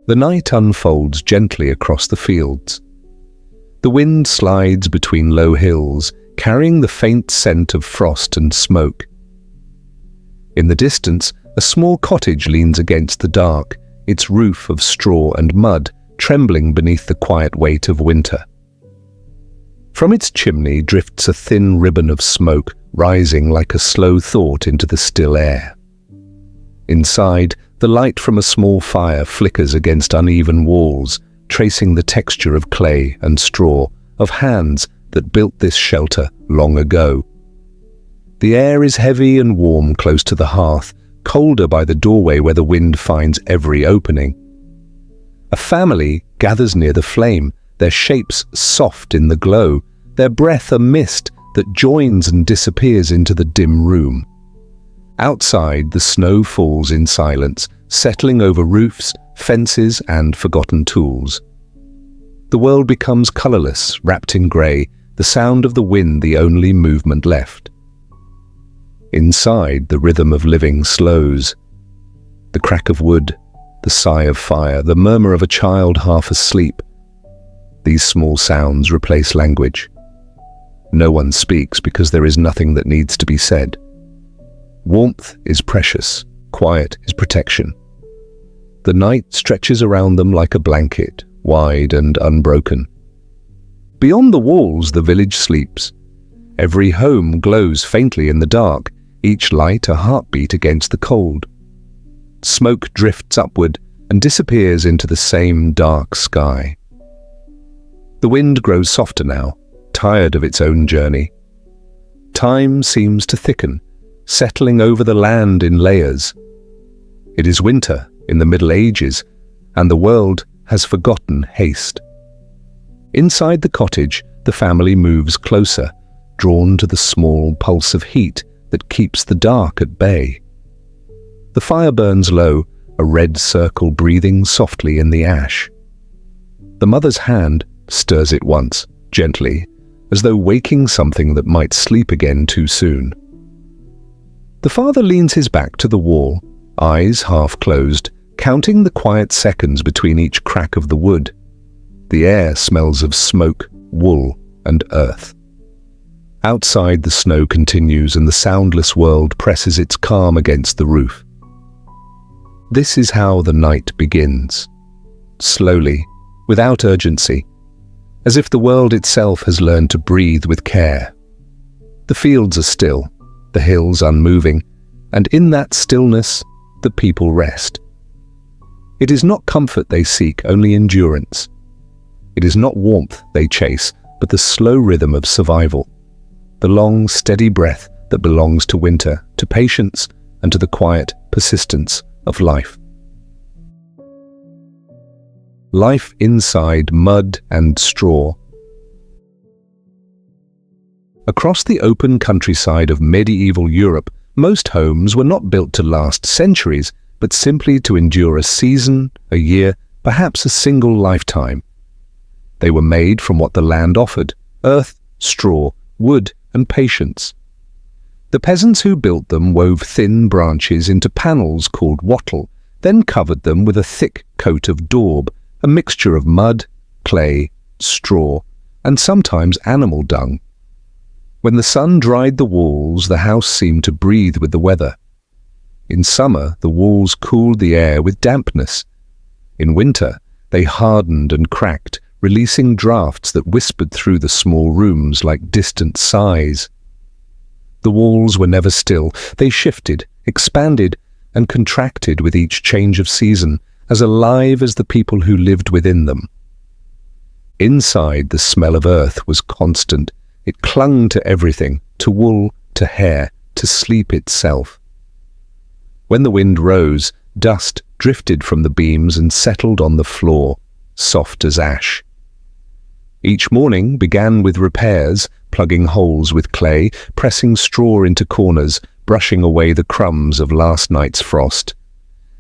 The night unfolds gently across the fields. The wind slides between low hills, carrying the faint scent of frost and smoke. In the distance, a small cottage leans against the dark, its roof of straw and mud trembling beneath the quiet weight of winter. From its chimney drifts a thin ribbon of smoke, rising like a slow thought into the still air. Inside, the light from a small fire flickers against uneven walls, tracing the texture of clay and straw, of hands that built this shelter long ago. The air is heavy and warm close to the hearth, colder by the doorway where the wind finds every opening. A family gathers near the flame, their shapes soft in the glow, their breath a mist that joins and disappears into the dim room. Outside, the snow falls in silence, settling over roofs, fences, and forgotten tools. The world becomes colorless, wrapped in grey, the sound of the wind the only movement left. Inside, the rhythm of living slows. The crack of wood, the sigh of fire, the murmur of a child half asleep. These small sounds replace language. No one speaks because there is nothing that needs to be said. Warmth is precious, quiet is protection. The night stretches around them like a blanket, wide and unbroken. Beyond the walls, the village sleeps. Every home glows faintly in the dark, each light a heartbeat against the cold. Smoke drifts upward and disappears into the same dark sky. The wind grows softer now, tired of its own journey. Time seems to thicken, settling over the land in layers. It is winter in the Middle Ages, and the world has forgotten haste. Inside the cottage, the family moves closer, drawn to the small pulse of heat that keeps the dark at bay. The fire burns low, a red circle breathing softly in the ash. The mother's hand stirs it once, gently, as though waking something that might sleep again too soon. The father leans his back to the wall, eyes half closed, counting the quiet seconds between each crack of the wood. The air smells of smoke, wool, and earth. Outside, the snow continues and the soundless world presses its calm against the roof. This is how the night begins. Slowly, without urgency, as if the world itself has learned to breathe with care. The fields are still, the hills unmoving, and in that stillness, the people rest. It is not comfort they seek, only endurance. It is not warmth they chase, but the slow rhythm of survival. The long, steady breath that belongs to winter, to patience, and to the quiet persistence of life. Life inside mud and straw. Across the open countryside of medieval Europe, most homes were not built to last centuries, but simply to endure a season, a year, perhaps a single lifetime. They were made from what the land offered: earth, straw, wood, and patience. The peasants who built them wove thin branches into panels called wattle, then covered them with a thick coat of daub, a mixture of mud, clay, straw, and sometimes animal dung. When the sun dried the walls, the house seemed to breathe with the weather. In summer, the walls cooled the air with dampness. In winter, they hardened and cracked, releasing drafts that whispered through the small rooms like distant sighs. The walls were never still. They shifted, expanded, and contracted with each change of season, as alive as the people who lived within them. Inside, the smell of earth was constant. It clung to everything, to wool, to hair, to sleep itself. When the wind rose, dust drifted from the beams and settled on the floor, soft as ash. Each morning began with repairs, plugging holes with clay, pressing straw into corners, brushing away the crumbs of last night's frost.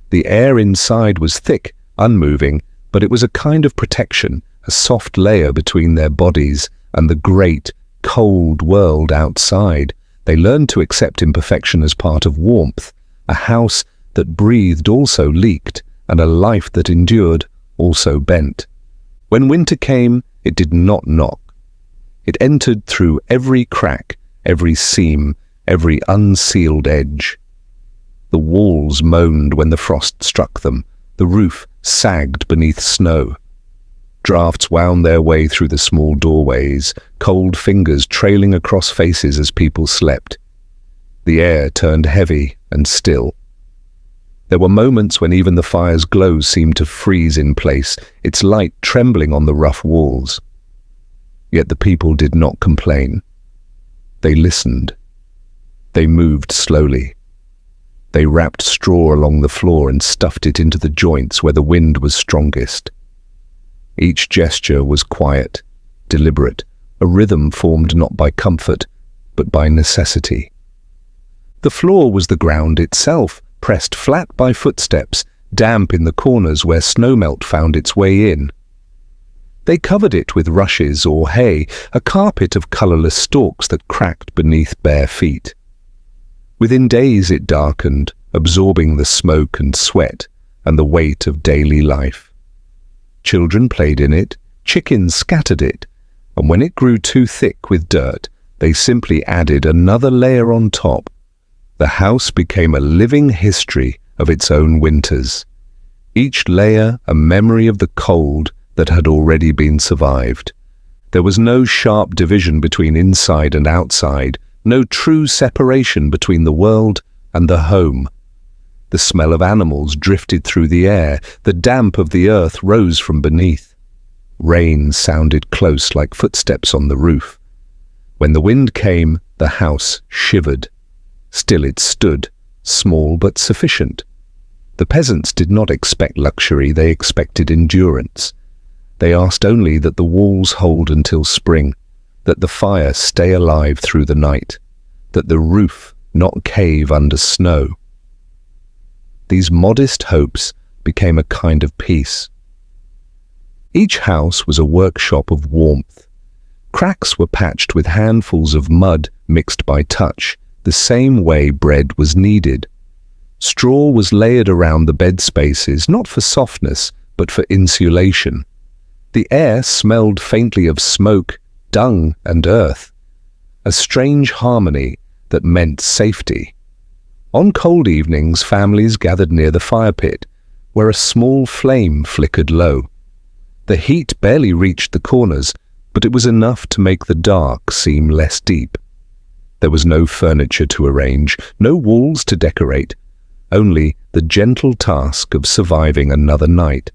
The air inside was thick, unmoving, but it was a kind of protection, a soft layer between their bodies and the great, cold world outside. They learned to accept imperfection as part of warmth. A house that breathed also leaked, and a life that endured also bent. When winter came, it did not knock. It entered through every crack, every seam, every unsealed edge. The walls moaned when the frost struck them. The roof sagged beneath snow. Drafts wound their way through the small doorways, cold fingers trailing across faces as people slept. The air turned heavy and still. There were moments when even the fire's glow seemed to freeze in place, its light trembling on the rough walls. Yet the people did not complain. They listened. They moved slowly. They wrapped straw along the floor and stuffed it into the joints where the wind was strongest. Each gesture was quiet, deliberate, a rhythm formed not by comfort, but by necessity. The floor was the ground itself, pressed flat by footsteps, damp in the corners where snowmelt found its way in. They covered it with rushes or hay, a carpet of colourless stalks that cracked beneath bare feet. Within days it darkened, absorbing the smoke and sweat and the weight of daily life. Children played in it, chickens scattered it, and when it grew too thick with dirt, they simply added another layer on top. The house became a living history of its own winters, each layer a memory of the cold that had already been survived. There was no sharp division between inside and outside, no true separation between the world and the home. The smell of animals drifted through the air, the damp of the earth rose from beneath. Rain sounded close like footsteps on the roof. When the wind came, the house shivered. Still it stood, small but sufficient. The peasants did not expect luxury, they expected endurance. They asked only that the walls hold until spring, that the fire stay alive through the night, that the roof not cave under snow. These modest hopes became a kind of peace. Each house was a workshop of warmth. Cracks were patched with handfuls of mud mixed by touch, the same way bread was needed. Straw was layered around the bed spaces, not for softness, but for insulation. The air smelled faintly of smoke, dung, and earth, a strange harmony that meant safety. On cold evenings, families gathered near the fire pit, where a small flame flickered low. The heat barely reached the corners, but it was enough to make the dark seem less deep. There was no furniture to arrange, no walls to decorate, only the gentle task of surviving another night.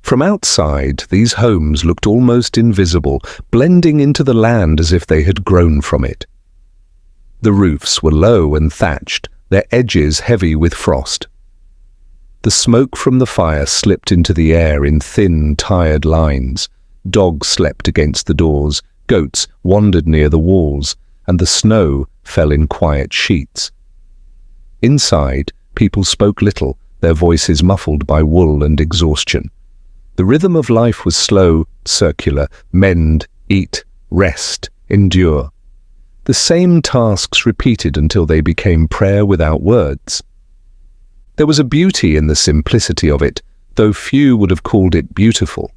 From outside, these homes looked almost invisible, blending into the land as if they had grown from it. The roofs were low and thatched, their edges heavy with frost. The smoke from the fire slipped into the air in thin, tired lines. Dogs slept against the doors, goats wandered near the walls, and the snow fell in quiet sheets. Inside, people spoke little, their voices muffled by wool and exhaustion. The rhythm of life was slow, circular: mend, eat, rest, endure. The same tasks repeated until they became prayer without words. There was a beauty in the simplicity of it, though few would have called it beautiful.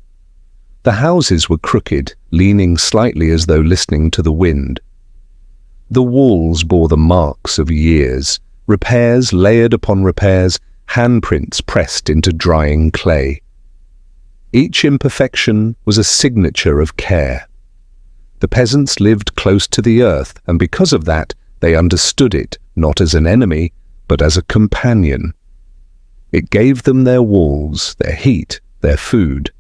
The houses were crooked, leaning slightly as though listening to the wind. The walls bore the marks of years, repairs layered upon repairs, handprints pressed into drying clay. Each imperfection was a signature of care. The peasants lived close to the earth, and because of that, they understood it not as an enemy, but as a companion. It gave them their walls, their heat, their food.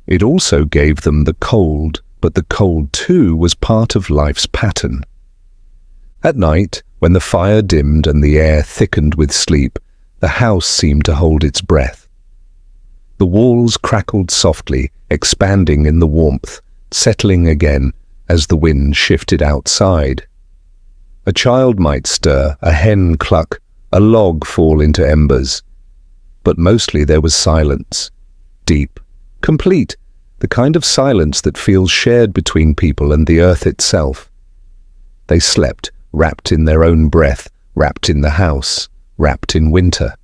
It also gave them the cold, but the cold too was part of life's pattern. At night, when the fire dimmed and the air thickened with sleep, the house seemed to hold its breath. The walls crackled softly, expanding in the warmth, settling again as the wind shifted outside. A child might stir, a hen cluck, a log fall into embers. But mostly there was silence, deep, complete, the kind of silence that feels shared between people and the earth itself. They slept, wrapped in their own breath, wrapped in the house, wrapped in winter.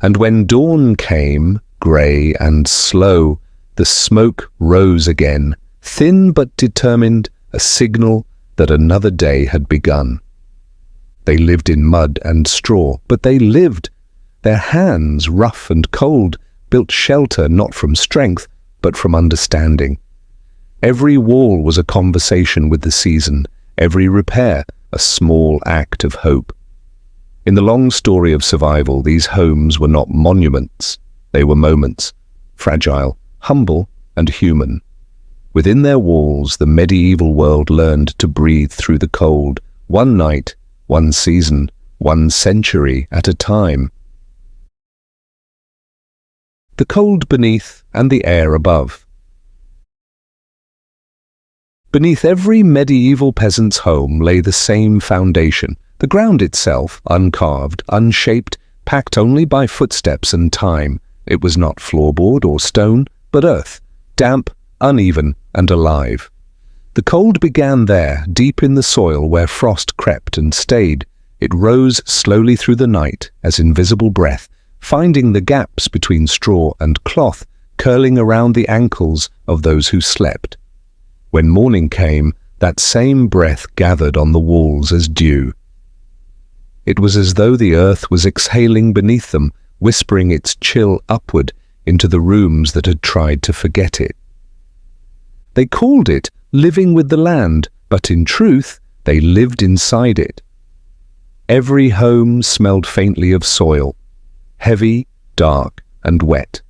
And when dawn came, grey and slow. The smoke rose again, thin but determined, a signal that another day had begun. They lived in mud and straw, but they lived. Their hands, rough and cold, built shelter not from strength, but from understanding. Every wall was a conversation with the season, every repair a small act of hope. In the long story of survival, these homes were not monuments. They were moments, fragile, humble, and human. Within their walls, the medieval world learned to breathe through the cold, one night, one season, one century at a time. The cold beneath and the air above. Beneath every medieval peasant's home lay the same foundation, the ground itself, uncarved, unshaped, packed only by footsteps and time. It was not floorboard or stone, but earth, damp, uneven, and alive. The cold began there, deep in the soil where frost crept and stayed. It rose slowly through the night as invisible breath, finding the gaps between straw and cloth, curling around the ankles of those who slept. When morning came, that same breath gathered on the walls as dew. It was as though the earth was exhaling beneath them, whispering its chill upward into the rooms that had tried to forget it. They called it living with the land, but in truth, they lived inside it. Every home smelled faintly of soil, heavy, dark, and wet.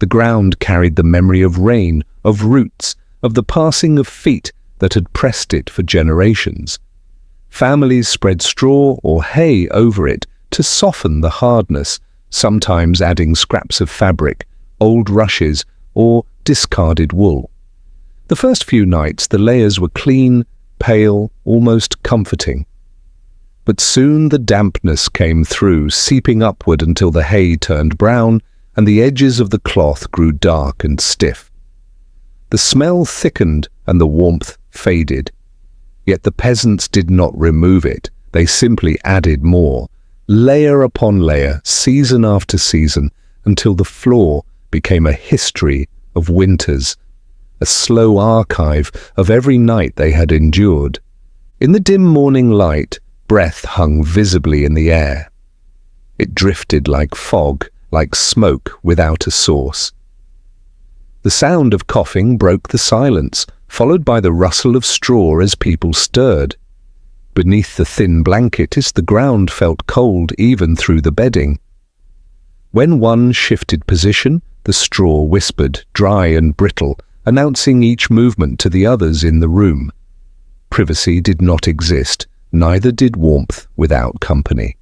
The ground carried the memory of rain, of roots, of the passing of feet that had pressed it for generations. Families spread straw or hay over it to soften the hardness, sometimes adding scraps of fabric, old rushes, or discarded wool. The first few nights the layers were clean, pale, almost comforting. But soon the dampness came through, seeping upward until the hay turned brown and the edges of the cloth grew dark and stiff. The smell thickened and the warmth faded. Yet the peasants did not remove it, they simply added more, layer upon layer, season after season, until the floor became a history of winters, a slow archive of every night they had endured. In the dim morning light, breath hung visibly in the air. It drifted like fog, like smoke without a source. The sound of coughing broke the silence, followed by the rustle of straw as people stirred. Beneath the thin blankets, the ground felt cold even through the bedding. When one shifted position, the straw whispered, dry and brittle, announcing each movement to the others in the room. Privacy did not exist, neither did warmth without company.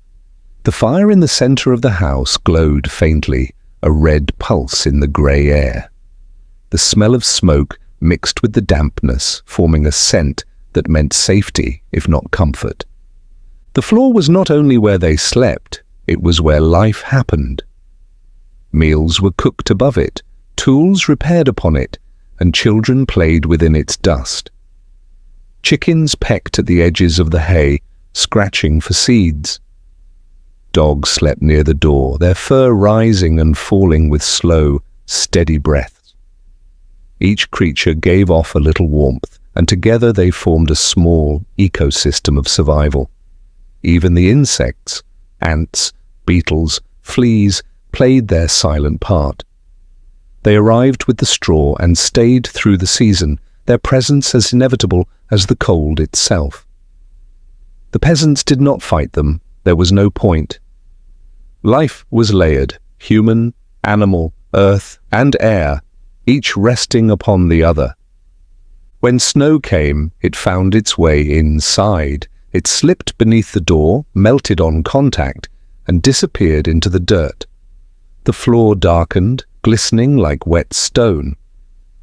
The fire in the center of the house glowed faintly, a red pulse in the grey air. The smell of smoke mixed with the dampness, forming a scent that meant safety, if not comfort. The floor was not only where they slept, it was where life happened. Meals were cooked above it, tools repaired upon it, and children played within its dust. Chickens pecked at the edges of the hay, scratching for seeds. Dogs slept near the door, their fur rising and falling with slow, steady breaths. Each creature gave off a little warmth, and together they formed a small ecosystem of survival. Even the insects, ants, beetles, fleas, played their silent part. They arrived with the straw and stayed through the season, their presence as inevitable as the cold itself. The peasants did not fight them, there was no point. Life was layered, human, animal, earth, and air, each resting upon the other. When snow came, it found its way inside. It slipped beneath the door, melted on contact, and disappeared into the dirt. The floor darkened, glistening like wet stone.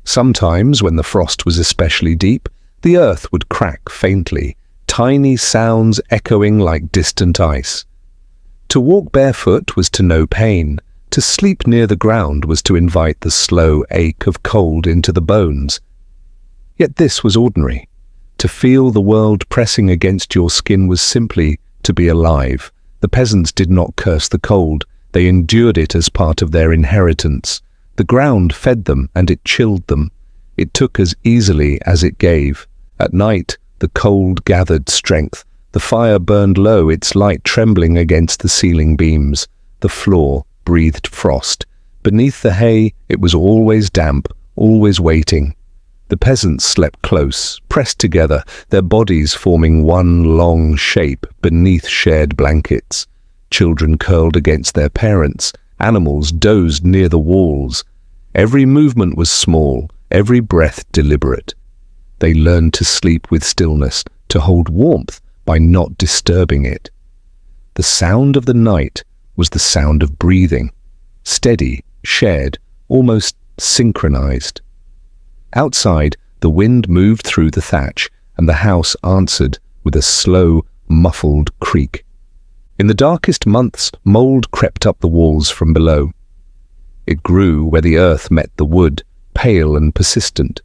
Sometimes, when the frost was especially deep, the earth would crack faintly, tiny sounds echoing like distant ice. To walk barefoot was to know pain. To sleep near the ground was to invite the slow ache of cold into the bones. Yet this was ordinary. To feel the world pressing against your skin was simply to be alive. The peasants did not curse the cold. They endured it as part of their inheritance. The ground fed them and it chilled them. It took as easily as it gave. At night, the cold gathered strength. The fire burned low, its light trembling against the ceiling beams. The floor breathed frost. Beneath the hay, it was always damp, always waiting. The peasants slept close, pressed together, their bodies forming one long shape beneath shared blankets. Children curled against their parents. Animals dozed near the walls. Every movement was small, every breath deliberate. They learned to sleep with stillness, to hold warmth by not disturbing it. The sound of the night was the sound of breathing, steady, shared, almost synchronized. Outside, the wind moved through the thatch, and the house answered with a slow, muffled creak. In the darkest months, mold crept up the walls from below. It grew where the earth met the wood, pale and persistent.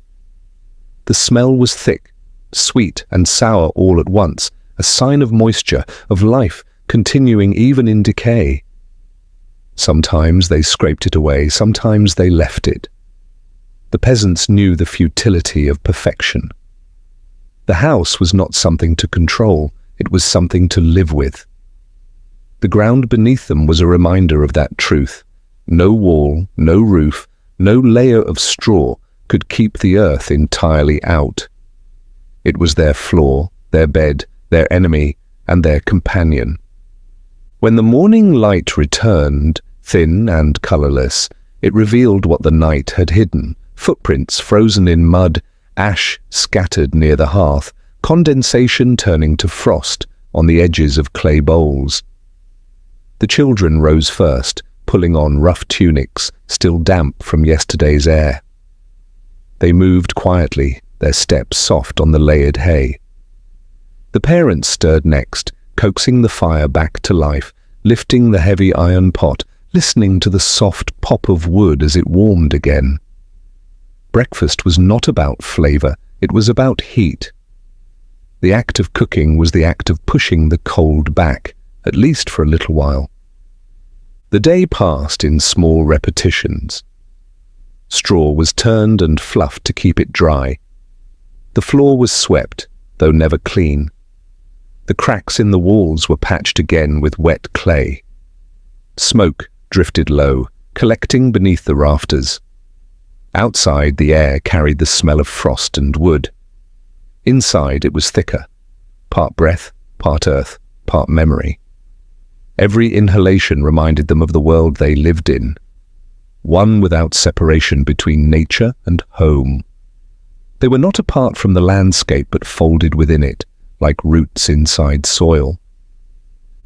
The smell was thick, sweet and sour all at once, a sign of moisture, of life continuing even in decay. Sometimes they scraped it away, sometimes they left it. The peasants knew the futility of perfection. The house was not something to control, it was something to live with. The ground beneath them was a reminder of that truth. No wall, no roof, no layer of straw could keep the earth entirely out. It was their floor, their bed, their enemy, and their companion. When the morning light returned, thin and colorless, it revealed what the night had hidden: footprints frozen in mud, ash scattered near the hearth, condensation turning to frost on the edges of clay bowls. The children rose first, pulling on rough tunics, still damp from yesterday's air. They moved quietly, their steps soft on the layered hay. The parents stirred next, coaxing the fire back to life, lifting the heavy iron pot, listening to the soft pop of wood as it warmed again. Breakfast was not about flavor, it was about heat. The act of cooking was the act of pushing the cold back, at least for a little while. The day passed in small repetitions. Straw was turned and fluffed to keep it dry. The floor was swept, though never clean. The cracks in the walls were patched again with wet clay. Smoke drifted low, collecting beneath the rafters. Outside, the air carried the smell of frost and wood. Inside, it was thicker, part breath, part earth, part memory. Every inhalation reminded them of the world they lived in, one without separation between nature and home. They were not apart from the landscape but folded within it, like roots inside soil.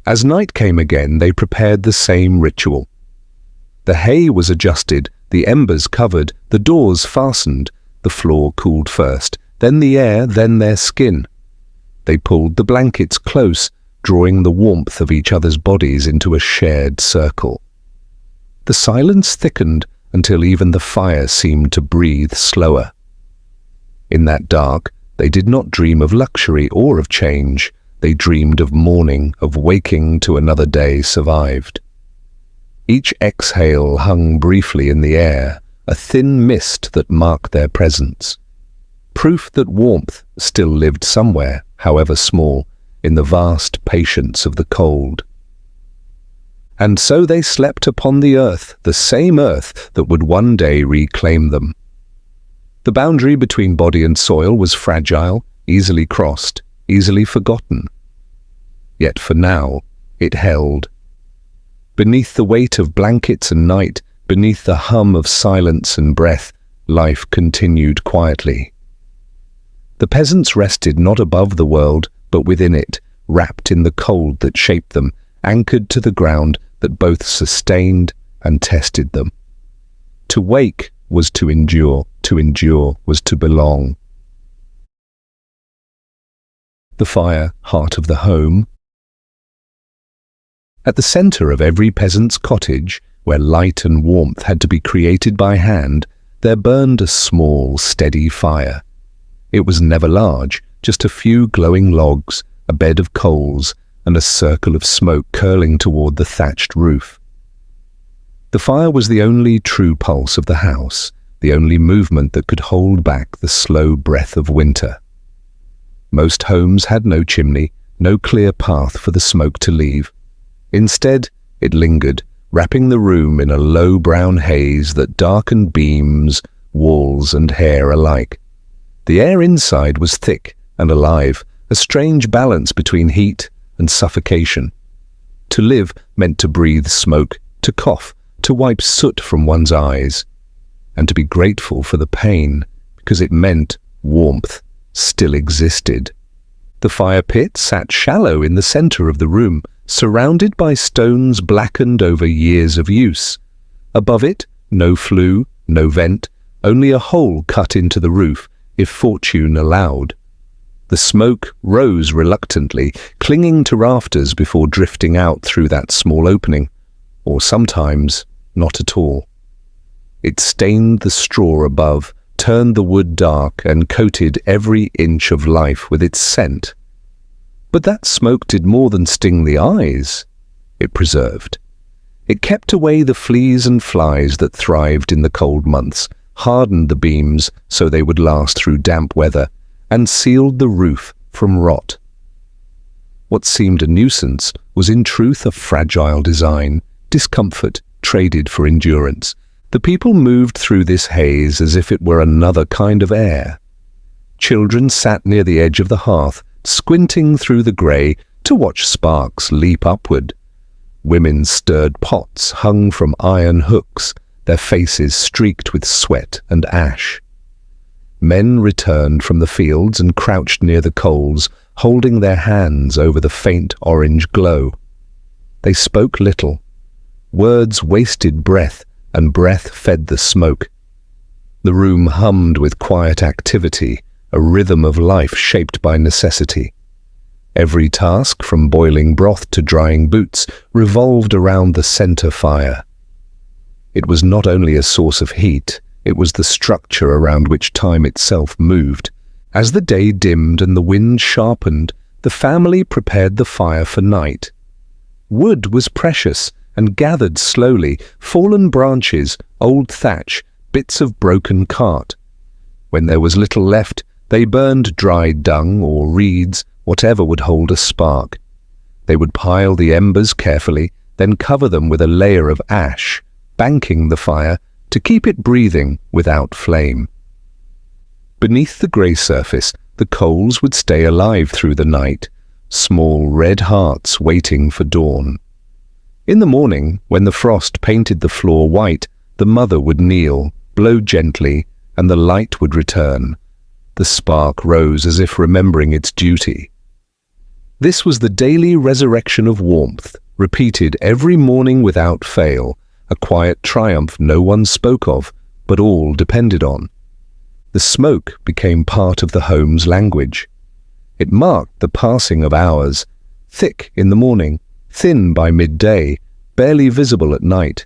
As night came again, they prepared the same ritual. The hay was adjusted, the embers covered, the doors fastened, the floor cooled first, then the air, then their skin. They pulled the blankets close, drawing the warmth of each other's bodies into a shared circle. The silence thickened until even the fire seemed to breathe slower. In that dark, they did not dream of luxury or of change. They dreamed of morning, of waking to another day survived. Each exhale hung briefly in the air, a thin mist that marked their presence. Proof that warmth still lived somewhere, however small, in the vast patience of the cold. And so they slept upon the earth, the same earth that would one day reclaim them. The boundary between body and soil was fragile, easily crossed, easily forgotten. Yet for now, it held. Beneath the weight of blankets and night, beneath the hum of silence and breath, life continued quietly. The peasants rested not above the world, but within it, wrapped in the cold that shaped them, anchored to the ground that both sustained and tested them. To wake was to endure was to belong. The fire, heart of the home. At the center of every peasant's cottage, where light and warmth had to be created by hand, there burned a small, steady fire. It was never large, just a few glowing logs, a bed of coals, and a circle of smoke curling toward the thatched roof. The fire was the only true pulse of the house, the only movement that could hold back the slow breath of winter. Most homes had no chimney, no clear path for the smoke to leave. Instead, it lingered, wrapping the room in a low brown haze that darkened beams, walls and hair alike. The air inside was thick and alive, a strange balance between heat and suffocation. To live meant to breathe smoke, to cough, to wipe soot from one's eyes, and to be grateful for the pain, because it meant warmth still existed. The fire pit sat shallow in the center of the room, surrounded by stones blackened over years of use. Above it, no flue, no vent, only a hole cut into the roof, if fortune allowed. The smoke rose reluctantly, clinging to rafters before drifting out through that small opening, or sometimes not at all. It stained the straw above, turned the wood dark, and coated every inch of life with its scent. But that smoke did more than sting the eyes. It preserved. It kept away the fleas and flies that thrived in the cold months, hardened the beams so they would last through damp weather, and sealed the roof from rot. What seemed a nuisance was in truth a fragile design, discomfort traded for endurance. The people moved through this haze as if it were another kind of air. Children sat near the edge of the hearth, squinting through the grey to watch sparks leap upward. Women stirred pots hung from iron hooks, their faces streaked with sweat and ash. Men returned from the fields and crouched near the coals, holding their hands over the faint orange glow. They spoke little. Words wasted breath, and breath fed the smoke. The room hummed with quiet activity, a rhythm of life shaped by necessity. Every task, from boiling broth to drying boots, revolved around the center fire. It was not only a source of heat, it was the structure around which time itself moved. As the day dimmed and the wind sharpened, the family prepared the fire for night. Wood was precious and gathered slowly, fallen branches, old thatch, bits of broken cart. When there was little left, they burned dried dung or reeds, whatever would hold a spark. They would pile the embers carefully, then cover them with a layer of ash, banking the fire to keep it breathing without flame. Beneath the grey surface, the coals would stay alive through the night, small red hearts waiting for dawn. In the morning, when the frost painted the floor white, the mother would kneel, blow gently, and the light would return. The spark rose as if remembering its duty. This was the daily resurrection of warmth, repeated every morning without fail, a quiet triumph no one spoke of, but all depended on. The smoke became part of the home's language. It marked the passing of hours, thick in the morning, thin by midday, barely visible at night.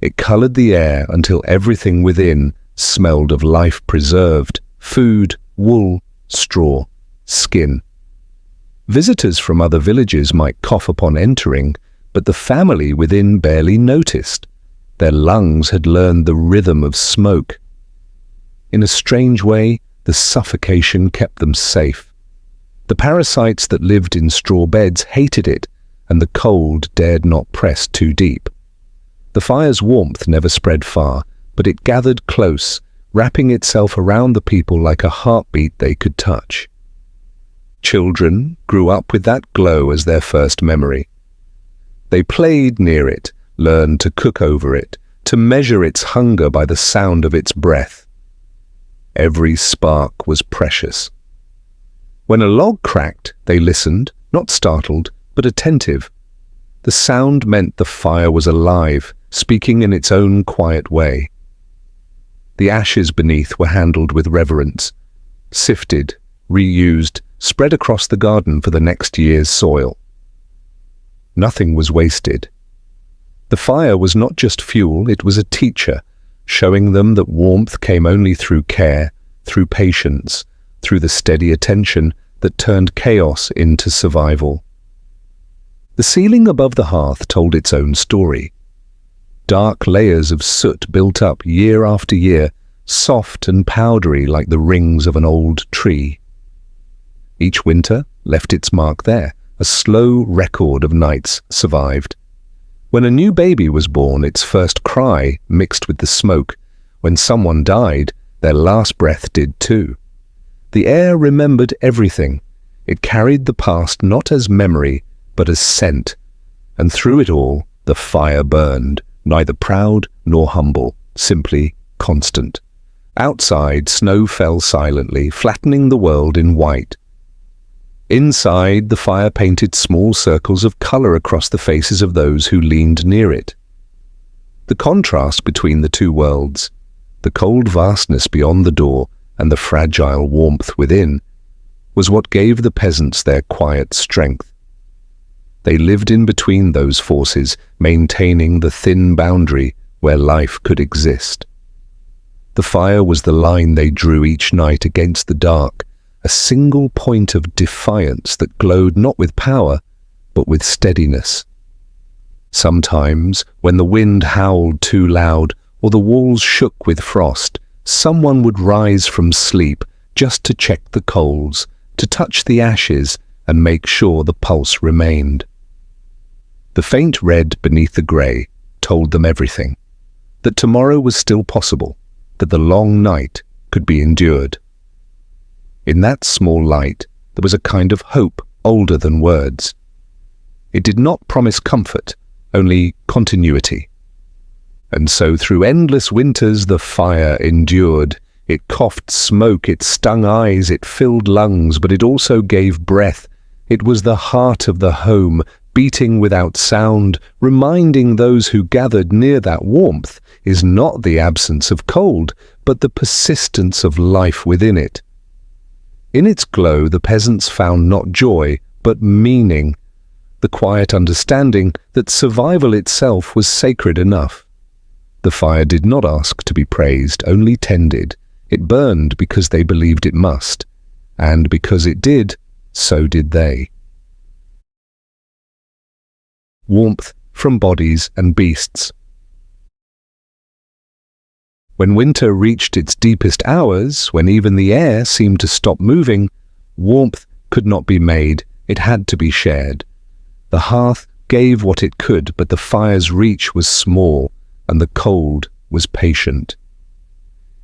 It colored the air until everything within smelled of life preserved, food, wool, straw, skin. Visitors from other villages might cough upon entering, but the family within barely noticed. Their lungs had learned the rhythm of smoke. In a strange way, the suffocation kept them safe. The parasites that lived in straw beds hated it, and the cold dared not press too deep. The fire's warmth never spread far, but it gathered close, wrapping itself around the people like a heartbeat they could touch. Children grew up with that glow as their first memory. They played near it, learned to cook over it, to measure its hunger by the sound of its breath. Every spark was precious. When a log cracked, they listened, not startled, but attentive. The sound meant the fire was alive, speaking in its own quiet way. The ashes beneath were handled with reverence, sifted, reused, spread across the garden for the next year's soil. Nothing was wasted. The fire was not just fuel, it was a teacher, showing them that warmth came only through care, through patience, through the steady attention that turned chaos into survival. The ceiling above the hearth told its own story. Dark layers of soot built up year after year, soft and powdery like the rings of an old tree. Each winter left its mark there. A slow record of nights survived. When a new baby was born, its first cry mixed with the smoke. When someone died, their last breath did too. The air remembered everything. It carried the past not as memory, but as scent. And through it all, the fire burned, neither proud nor humble, simply constant. Outside, snow fell silently, flattening the world in white. Inside, the fire painted small circles of color across the faces of those who leaned near it. The contrast between the two worlds, the cold vastness beyond the door and the fragile warmth within, was what gave the peasants their quiet strength. They lived in between those forces, maintaining the thin boundary where life could exist. The fire was the line they drew each night against the dark, a single point of defiance that glowed not with power, but with steadiness. Sometimes, when the wind howled too loud or the walls shook with frost, someone would rise from sleep just to check the coals, to touch the ashes and make sure the pulse remained. The faint red beneath the grey told them everything, that tomorrow was still possible, that the long night could be endured. In that small light, there was a kind of hope older than words. It did not promise comfort, only continuity. And so through endless winters the fire endured. It coughed smoke, it stung eyes, it filled lungs, but it also gave breath. It was the heart of the home, beating without sound, reminding those who gathered near that warmth is not the absence of cold, but the persistence of life within it. In its glow, the peasants found not joy, but meaning, the quiet understanding that survival itself was sacred enough. The fire did not ask to be praised, only tended. It burned because they believed it must, and because it did, so did they. Warmth from bodies and beasts. When winter reached its deepest hours, when even the air seemed to stop moving, warmth could not be made, it had to be shared. The hearth gave what it could, but the fire's reach was small, and the cold was patient.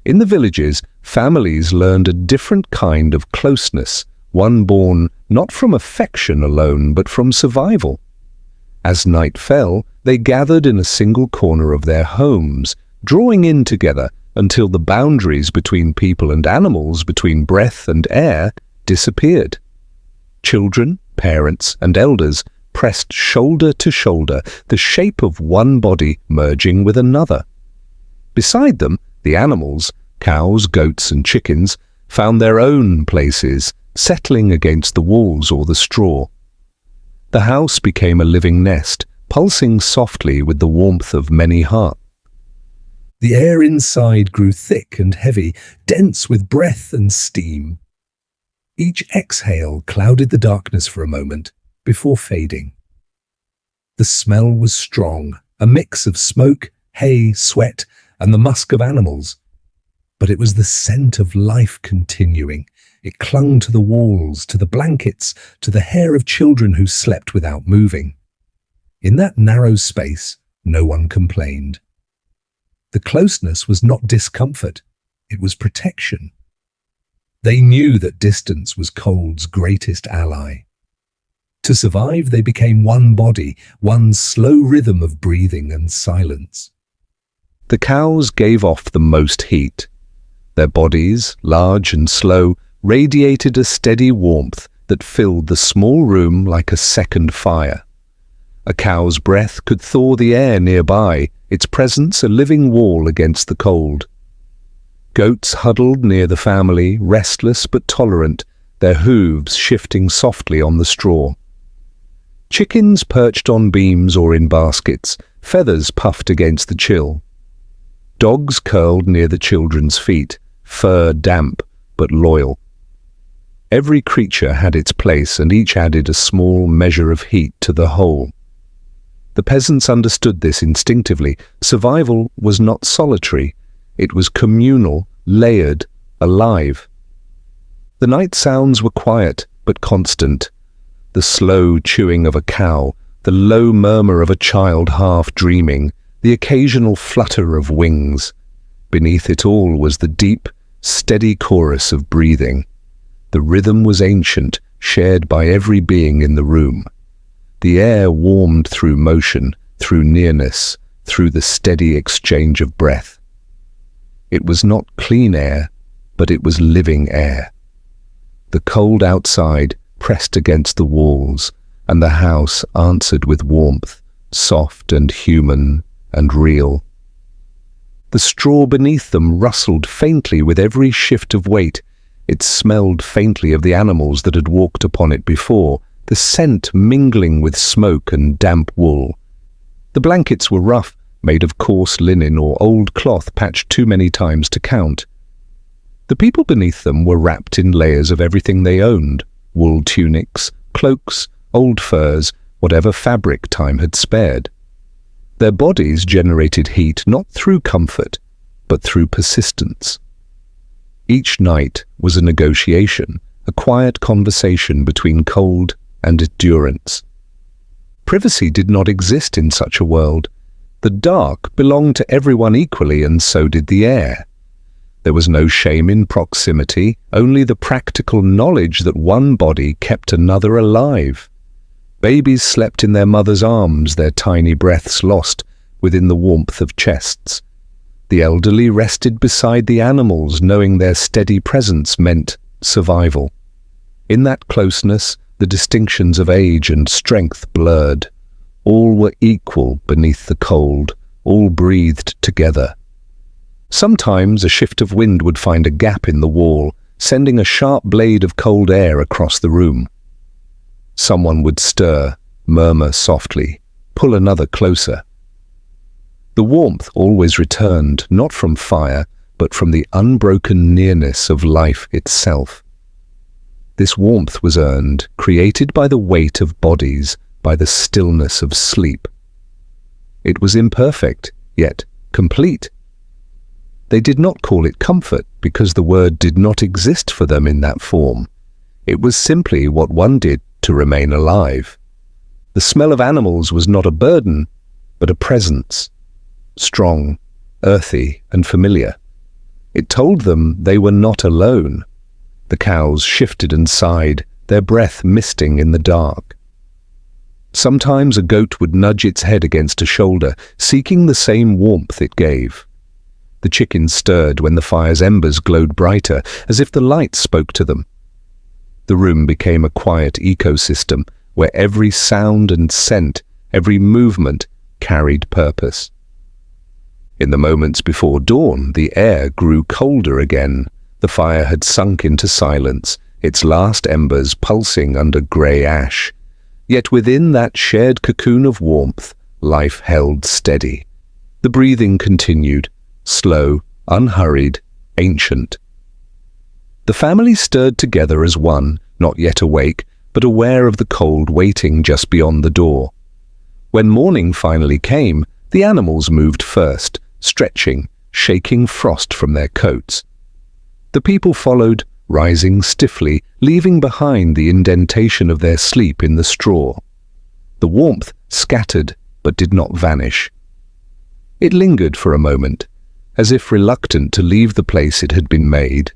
In the villages, families learned a different kind of closeness, one born not from affection alone, but from survival. As night fell, they gathered in a single corner of their homes, drawing in together until the boundaries between people and animals, between breath and air, disappeared. Children, parents, and elders pressed shoulder to shoulder, the shape of one body merging with another. Beside them, the animals, cows, goats, and chickens, found their own places, settling against the walls or the straw. The house became a living nest, pulsing softly with the warmth of many hearts. The air inside grew thick and heavy, dense with breath and steam. Each exhale clouded the darkness for a moment, before fading. The smell was strong, a mix of smoke, hay, sweat, and the musk of animals. But it was the scent of life continuing. It clung to the walls, to the blankets, to the hair of children who slept without moving. In that narrow space, no one complained. The closeness was not discomfort, it was protection. They knew that distance was cold's greatest ally. To survive, they became one body, one slow rhythm of breathing and silence. The cows gave off the most heat. Their bodies, large and slow, radiated a steady warmth that filled the small room like a second fire. A cow's breath could thaw the air nearby, its presence a living wall against the cold. Goats huddled near the family, restless but tolerant, their hooves shifting softly on the straw. Chickens perched on beams or in baskets, feathers puffed against the chill. Dogs curled near the children's feet, fur damp but loyal. Every creature had its place, and each added a small measure of heat to the whole. The peasants understood this instinctively. Survival was not solitary. It was communal, layered, alive. The night sounds were quiet but constant. The slow chewing of a cow, the low murmur of a child half dreaming, the occasional flutter of wings. Beneath it all was the deep, steady chorus of breathing. The rhythm was ancient, shared by every being in the room. The air warmed through motion, through nearness, through the steady exchange of breath. It was not clean air, but it was living air. The cold outside pressed against the walls, and the house answered with warmth, soft and human and real. The straw beneath them rustled faintly with every shift of weight. It smelled faintly of the animals that had walked upon it before, the scent mingling with smoke and damp wool. The blankets were rough, made of coarse linen or old cloth patched too many times to count. The people beneath them were wrapped in layers of everything they owned, wool tunics, cloaks, old furs, whatever fabric time had spared. Their bodies generated heat not through comfort, but through persistence. Each night was a negotiation, a quiet conversation between cold and endurance. Privacy did not exist in such a world. The dark belonged to everyone equally, and so did the air. There was no shame in proximity, only the practical knowledge that one body kept another alive. Babies slept in their mother's arms, their tiny breaths lost within the warmth of chests. The elderly rested beside the animals, knowing their steady presence meant survival. In that closeness, the distinctions of age and strength blurred. All were equal beneath the cold, all breathed together. Sometimes a shift of wind would find a gap in the wall, sending a sharp blade of cold air across the room. Someone would stir, murmur softly, pull another closer. The warmth always returned, not from fire, but from the unbroken nearness of life itself. This warmth was earned, created by the weight of bodies, by the stillness of sleep. It was imperfect, yet complete. They did not call it comfort because the word did not exist for them in that form. It was simply what one did to remain alive. The smell of animals was not a burden, but a presence, strong, earthy, and familiar. It told them they were not alone. The cows shifted and sighed, their breath misting in the dark. Sometimes a goat would nudge its head against a shoulder, seeking the same warmth it gave. The chickens stirred when the fire's embers glowed brighter, as if the light spoke to them. The room became a quiet ecosystem where every sound and scent, every movement carried purpose. In the moments before dawn, the air grew colder again. The fire had sunk into silence, its last embers pulsing under grey ash. Yet within that shared cocoon of warmth, life held steady. The breathing continued, slow, unhurried, ancient. The family stirred together as one, not yet awake, but aware of the cold waiting just beyond the door. When morning finally came, the animals moved first, stretching, shaking frost from their coats. The people followed, rising stiffly, leaving behind the indentation of their sleep in the straw. The warmth scattered but did not vanish. It lingered for a moment, as if reluctant to leave the place it had been made.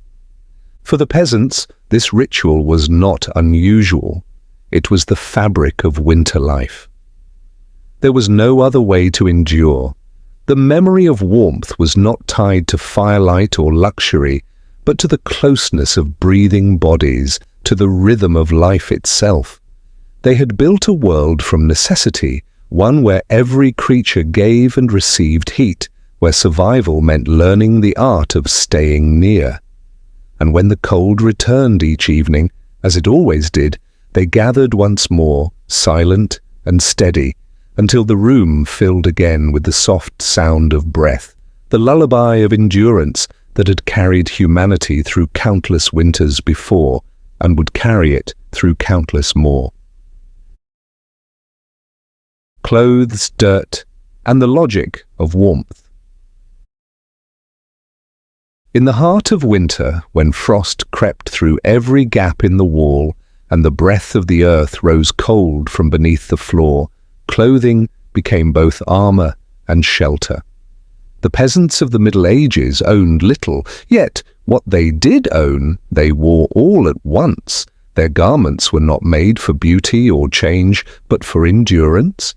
For the peasants, this ritual was not unusual. It was the fabric of winter life. There was no other way to endure. The memory of warmth was not tied to firelight or luxury, but to the closeness of breathing bodies, to the rhythm of life itself. They had built a world from necessity, one where every creature gave and received heat, where survival meant learning the art of staying near. And when the cold returned each evening, as it always did, they gathered once more, silent and steady, until the room filled again with the soft sound of breath, the lullaby of endurance that had carried humanity through countless winters before and would carry it through countless more. clothes, dirt, and the logic of warmth. In the heart of winter, when frost crept through every gap in the wall and the breath of the earth rose cold from beneath the floor, clothing became both armor and shelter. The peasants of the Middle Ages owned little, yet what they did own, they wore all at once. Their garments were not made for beauty or change, but for endurance.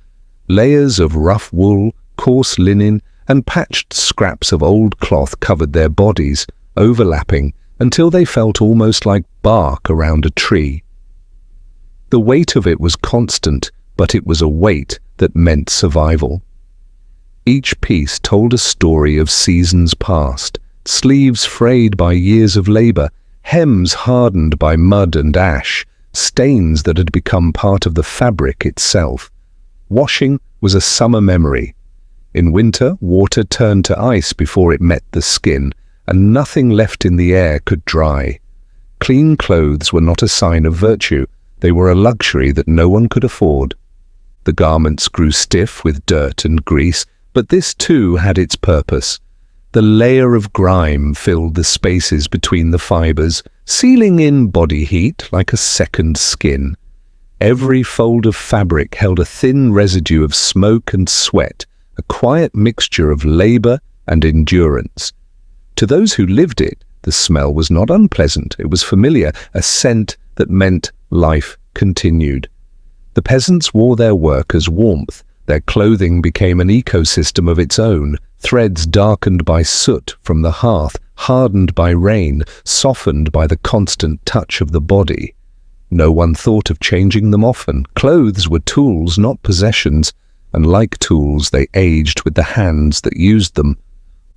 Layers of rough wool, coarse linen, and patched scraps of old cloth covered their bodies, overlapping until they felt almost like bark around a tree. The weight of it was constant, but it was a weight that meant survival. Each piece told a story of seasons past, sleeves frayed by years of labor, hems hardened by mud and ash, stains that had become part of the fabric itself. Washing was a summer memory. In winter, water turned to ice before it met the skin, and nothing left in the air could dry. Clean clothes were not a sign of virtue. They were a luxury that no one could afford. The garments grew stiff with dirt and grease, but this too had its purpose. The layer of grime filled the spaces between the fibers, sealing in body heat like a second skin. Every fold of fabric held a thin residue of smoke and sweat, a quiet mixture of labor and endurance. To those who lived it, the smell was not unpleasant. It was familiar, a scent that meant life continued. The peasants wore their work as warmth. Their clothing became an ecosystem of its own, threads darkened by soot from the hearth, hardened by rain, softened by the constant touch of the body. No one thought of changing them often. Clothes were tools, not possessions, and like tools they aged with the hands that used them.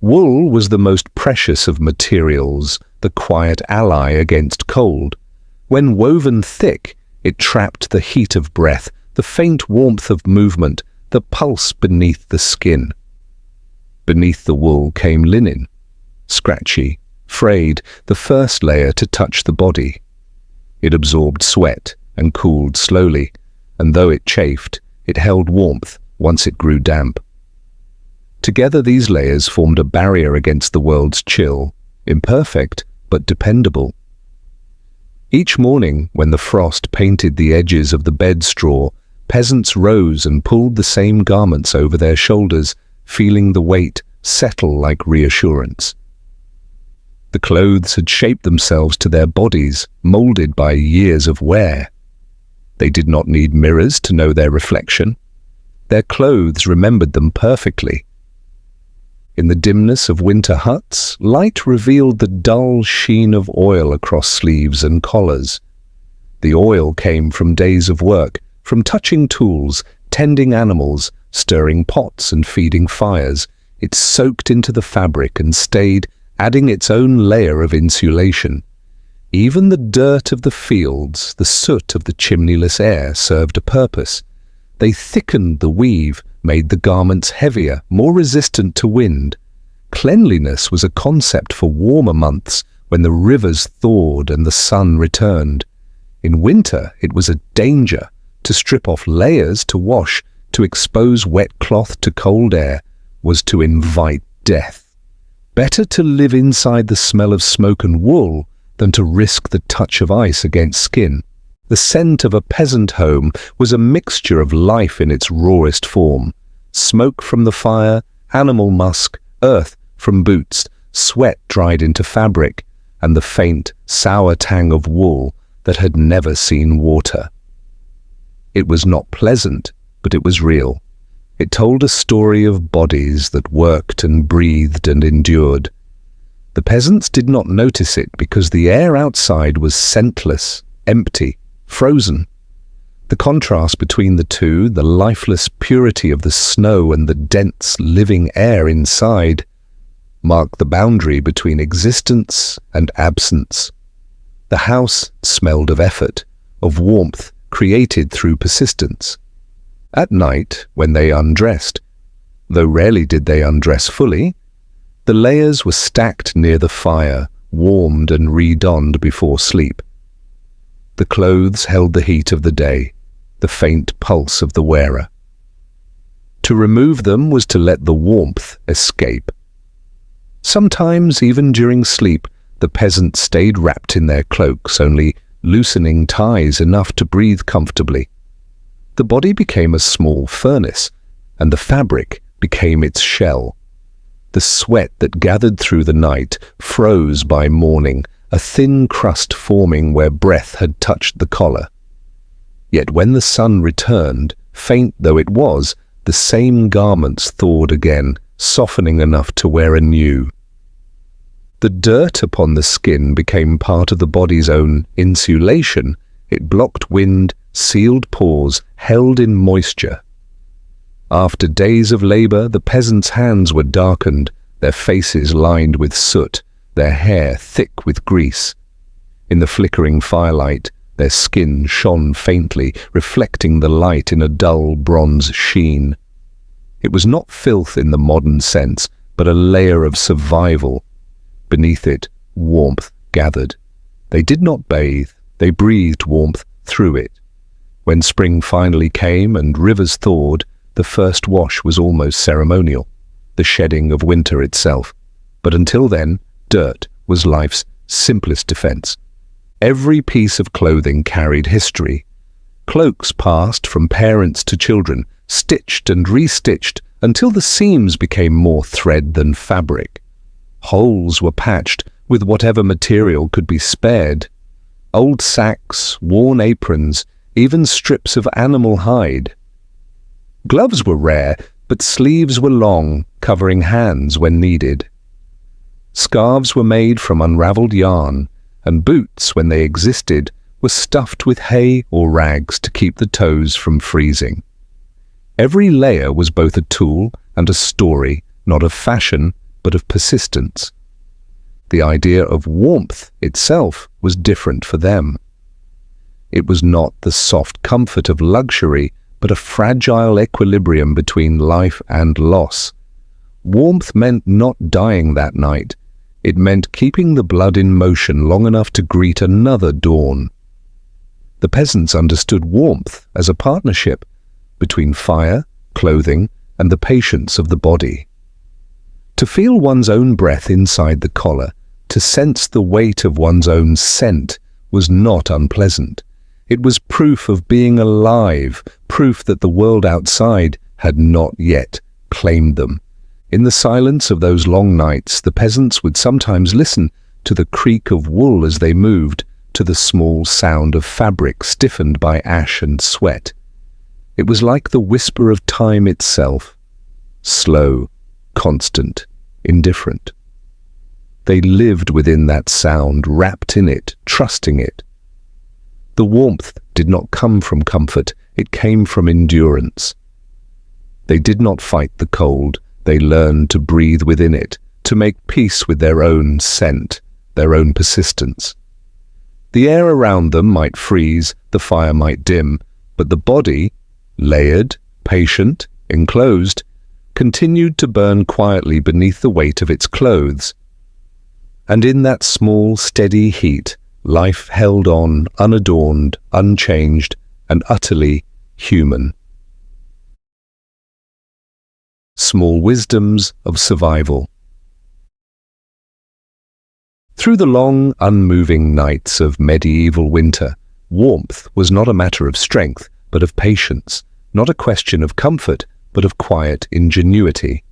Wool was the most precious of materials, the quiet ally against cold. When woven thick, it trapped the heat of breath, the faint warmth of movement, the pulse beneath the skin. Beneath the wool came linen, scratchy, frayed, the first layer to touch the body. It absorbed sweat and cooled slowly, and though it chafed, it held warmth once it grew damp. Together these layers formed a barrier against the world's chill, imperfect but dependable. Each morning, when the frost painted the edges of the bed straw, peasants rose and pulled the same garments over their shoulders, feeling the weight settle like reassurance. The clothes had shaped themselves to their bodies, molded by years of wear. They did not need mirrors to know their reflection. Their clothes remembered them perfectly. In the dimness of winter huts, light revealed the dull sheen of oil across sleeves and collars. The oil came from days of work, from touching tools, tending animals, stirring pots and feeding fires. It soaked into the fabric and stayed, adding its own layer of insulation. Even the dirt of the fields, the soot of the chimneyless air served a purpose. They thickened the weave, made the garments heavier, more resistant to wind. Cleanliness was a concept for warmer months when the rivers thawed and the sun returned. In winter, it was a danger. To strip off layers to wash, to expose wet cloth to cold air, was to invite death. Better to live inside the smell of smoke and wool than to risk the touch of ice against skin. The scent of a peasant home was a mixture of life in its rawest form. Smoke from the fire, animal musk, earth from boots, sweat dried into fabric, and the faint, sour tang of wool that had never seen water. It was not pleasant, but it was real. It told a story of bodies that worked and breathed and endured. The peasants did not notice it because the air outside was scentless, empty, frozen. The contrast between the two, the lifeless purity of the snow and the dense, living air inside, marked the boundary between existence and absence. The house smelled of effort, of warmth created through persistence. At night, when they undressed, though rarely did they undress fully, the layers were stacked near the fire, warmed and redonned before sleep. The clothes held the heat of the day, the faint pulse of the wearer. To remove them was to let the warmth escape. Sometimes, even during sleep, the peasants stayed wrapped in their cloaks, only loosening ties enough to breathe comfortably. The body became a small furnace, and the fabric became its shell. The sweat that gathered through the night froze by morning, a thin crust forming where breath had touched the collar. Yet when the sun returned, faint though it was, the same garments thawed again, softening enough to wear anew. The dirt upon the skin became part of the body's own insulation. It blocked wind, sealed pores, held in moisture. After days of labor, the peasants' hands were darkened, their faces lined with soot, their hair thick with grease. In the flickering firelight, their skin shone faintly, reflecting the light in a dull bronze sheen. It was not filth in the modern sense, but a layer of survival. Beneath it, warmth gathered. They did not bathe, they breathed warmth through it. When spring finally came and rivers thawed, the first wash was almost ceremonial, the shedding of winter itself. But until then, dirt was life's simplest defense. Every piece of clothing carried history. Cloaks passed from parents to children, stitched and restitched until the seams became more thread than fabric. Holes were patched with whatever material could be spared. Old sacks, worn aprons, even strips of animal hide. Gloves were rare, but sleeves were long, covering hands when needed. Scarves were made from unraveled yarn, and boots, when they existed, were stuffed with hay or rags to keep the toes from freezing. Every layer was both a tool and a story, not of fashion, but of persistence. The idea of warmth itself was different for them. It was not the soft comfort of luxury, but a fragile equilibrium between life and loss. Warmth meant not dying that night. It meant keeping the blood in motion long enough to greet another dawn. The peasants understood warmth as a partnership between fire, clothing, and the patience of the body. To feel one's own breath inside the collar, to sense the weight of one's own scent, was not unpleasant. It was proof of being alive, proof that the world outside had not yet claimed them. In the silence of those long nights, the peasants would sometimes listen to the creak of wool as they moved, to the small sound of fabric stiffened by ash and sweat. It was like the whisper of time itself, slow, constant, indifferent. They lived within that sound, wrapped in it, trusting it. The warmth did not come from comfort, it came from endurance. They did not fight the cold, they learned to breathe within it, to make peace with their own scent, their own persistence. The air around them might freeze, the fire might dim, but the body, layered, patient, enclosed, continued to burn quietly beneath the weight of its clothes. And in that small, steady heat, life held on, unadorned, unchanged, and utterly human. Small wisdoms of survival. Through the long, unmoving nights of medieval winter, warmth was not a matter of strength, but of patience, not a question of comfort, but of quiet ingenuity.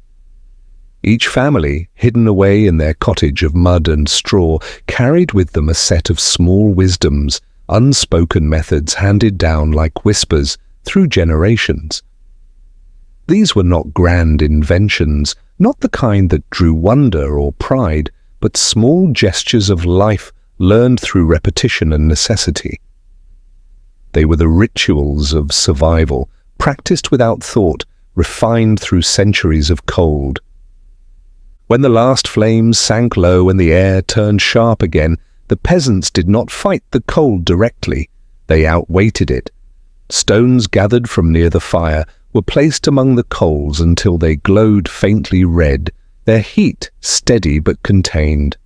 Each family, hidden away in their cottage of mud and straw, carried with them a set of small wisdoms, unspoken methods handed down like whispers through generations. These were not grand inventions, not the kind that drew wonder or pride, but small gestures of life learned through repetition and necessity. They were the rituals of survival, practiced without thought, refined through centuries of cold. When the last flames sank low and the air turned sharp again, the peasants did not fight the cold directly. They outweighted it. Stones gathered from near the fire were placed among the coals until they glowed faintly red, their heat steady but contained.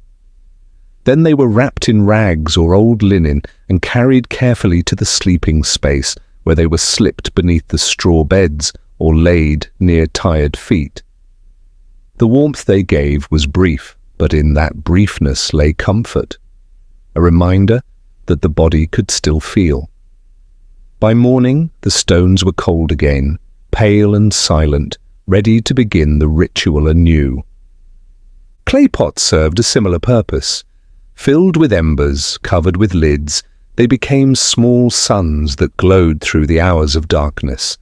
Then they were wrapped in rags or old linen and carried carefully to the sleeping space, where they were slipped beneath the straw beds or laid near tired feet. The warmth they gave was brief, but in that briefness lay comfort, a reminder that the body could still feel. By morning, the stones were cold again, pale and silent, ready to begin the ritual anew. Clay pots served a similar purpose. Filled with embers, covered with lids, they became small suns that glowed through the hours of darkness.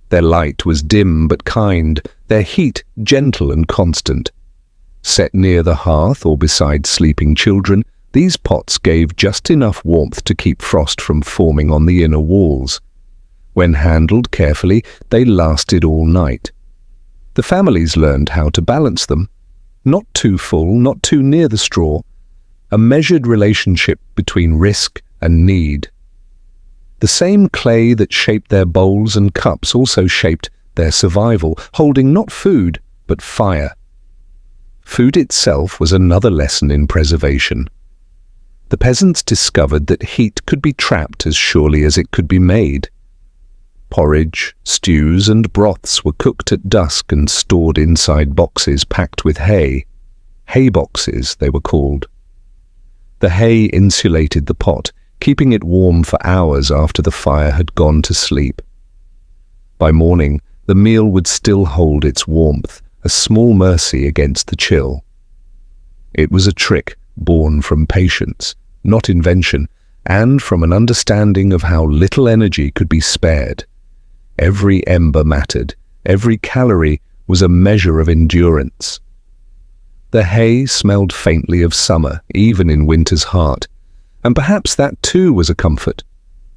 Their light was dim but kind, their heat gentle and constant. Set near the hearth or beside sleeping children, these pots gave just enough warmth to keep frost from forming on the inner walls. When handled carefully, they lasted all night. The families learned how to balance them. Not too full, not too near the straw. A measured relationship between risk and need. The same clay that shaped their bowls and cups also shaped their survival, holding not food, but fire. Food itself was another lesson in preservation. The peasants discovered that heat could be trapped as surely as it could be made. Porridge, stews and broths were cooked at dusk and stored inside boxes packed with hay. Hay boxes, they were called. The hay insulated the pot, keeping it warm for hours after the fire had gone to sleep. By morning, the meal would still hold its warmth, a small mercy against the chill. It was a trick born from patience, not invention, and from an understanding of how little energy could be spared. Every ember mattered, every calorie was a measure of endurance. The hay smelled faintly of summer, even in winter's heart, and perhaps that too was a comfort.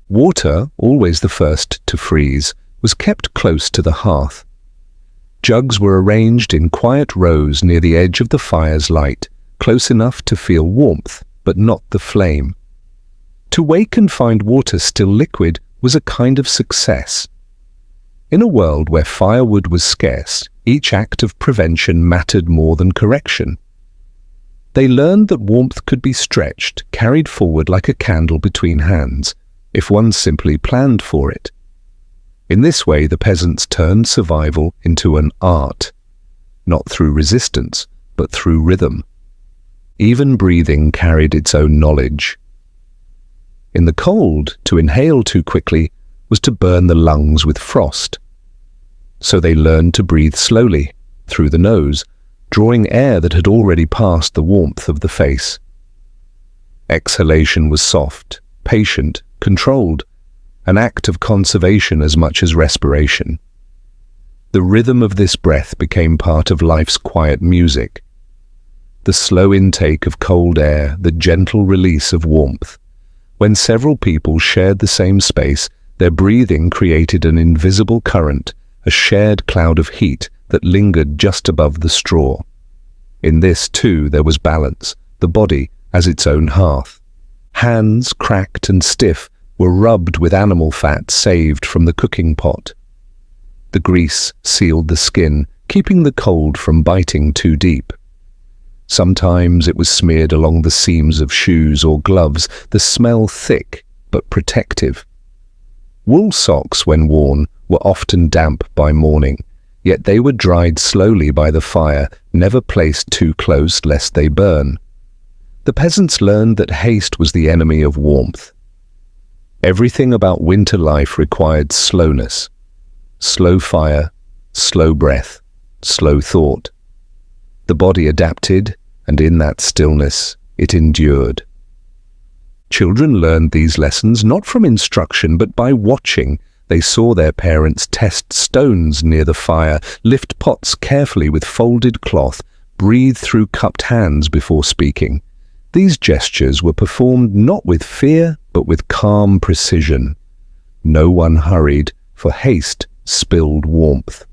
Water, always the first to freeze, was kept close to the hearth. Jugs were arranged in quiet rows near the edge of the fire's light, close enough to feel warmth, but not the flame. To wake and find water still liquid was a kind of success. In a world where firewood was scarce, each act of prevention mattered more than correction. They learned that warmth could be stretched, carried forward like a candle between hands, if one simply planned for it. In this way, the peasants turned survival into an art, not through resistance, but through rhythm. Even breathing carried its own knowledge. In the cold, to inhale too quickly was to burn the lungs with frost. So they learned to breathe slowly, through the nose, drawing air that had already passed the warmth of the face. Exhalation was soft, patient, controlled, an act of conservation as much as respiration. The rhythm of this breath became part of life's quiet music. The slow intake of cold air, the gentle release of warmth. When several people shared the same space, their breathing created an invisible current, a shared cloud of heat that lingered just above the straw. In this, too, there was balance, the body as its own hearth. Hands, cracked and stiff, were rubbed with animal fat saved from the cooking pot. The grease sealed the skin, keeping the cold from biting too deep. Sometimes it was smeared along the seams of shoes or gloves, the smell thick but protective. Wool socks, when worn, were often damp by morning, yet they were dried slowly by the fire, never placed too close lest they burn. The peasants learned that haste was the enemy of warmth. Everything about winter life required slowness. Slow fire, slow breath, slow thought. The body adapted, and in that stillness, it endured. Children learned these lessons not from instruction, but by watching. They saw their parents test stones near the fire, lift pots carefully with folded cloth, breathe through cupped hands before speaking. These gestures were performed not with fear, but with calm precision. No one hurried, for haste spilled warmth.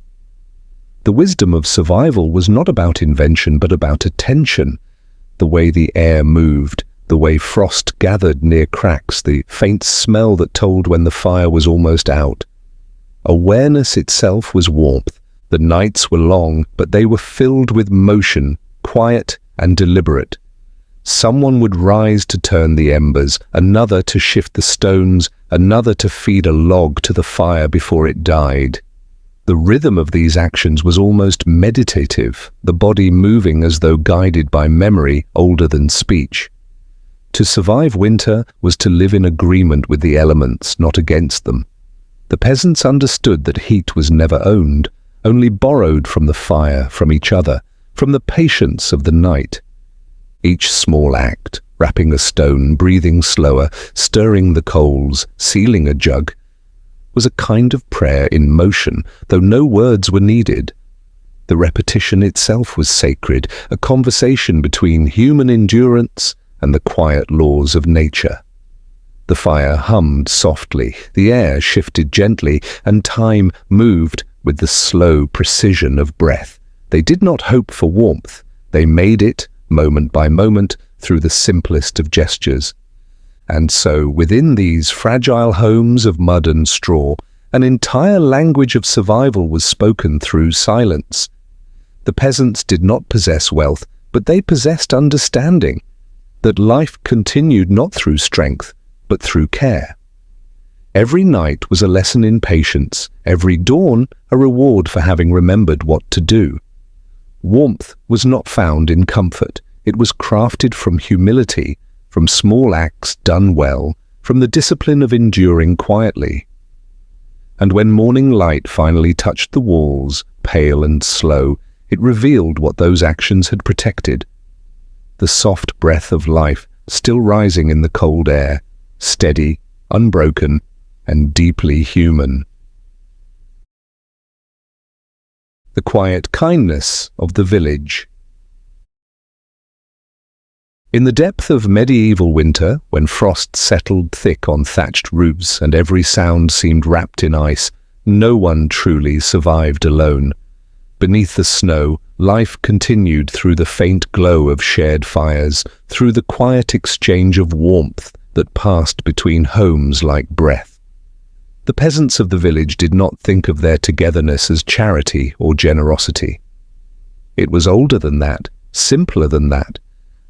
The wisdom of survival was not about invention, but about attention. The way the air moved, the way frost gathered near cracks, the faint smell that told when the fire was almost out. Awareness itself was warmth. The nights were long, but they were filled with motion, quiet and deliberate. Someone would rise to turn the embers, another to shift the stones, another to feed a log to the fire before it died. The rhythm of these actions was almost meditative, the body moving as though guided by memory older than speech. To survive winter was to live in agreement with the elements, not against them. The peasants understood that heat was never owned, only borrowed from the fire, from each other, from the patience of the night. Each small act, wrapping a stone, breathing slower, stirring the coals, sealing a jug, was a kind of prayer in motion, though no words were needed. The repetition itself was sacred, a conversation between human endurance and the quiet laws of nature. The fire hummed softly, the air shifted gently, and time moved with the slow precision of breath. They did not hope for warmth. They made it, moment by moment, through the simplest of gestures. And so, within these fragile homes of mud and straw, an entire language of survival was spoken through silence. The peasants did not possess wealth, but they possessed understanding, that life continued not through strength, but through care. Every night was a lesson in patience, every dawn a reward for having remembered what to do. Warmth was not found in comfort, it was crafted from humility, from small acts done well, from the discipline of enduring quietly. And when morning light finally touched the walls, pale and slow, it revealed what those actions had protected. The soft breath of life still rising in the cold air, steady, unbroken, and deeply human. The quiet kindness of the village. In the depth of medieval winter, when frost settled thick on thatched roofs and every sound seemed wrapped in ice, no one truly survived alone. Beneath the snow, life continued through the faint glow of shared fires, through the quiet exchange of warmth that passed between homes like breath. The peasants of the village did not think of their togetherness as charity or generosity. It was older than that, simpler than that,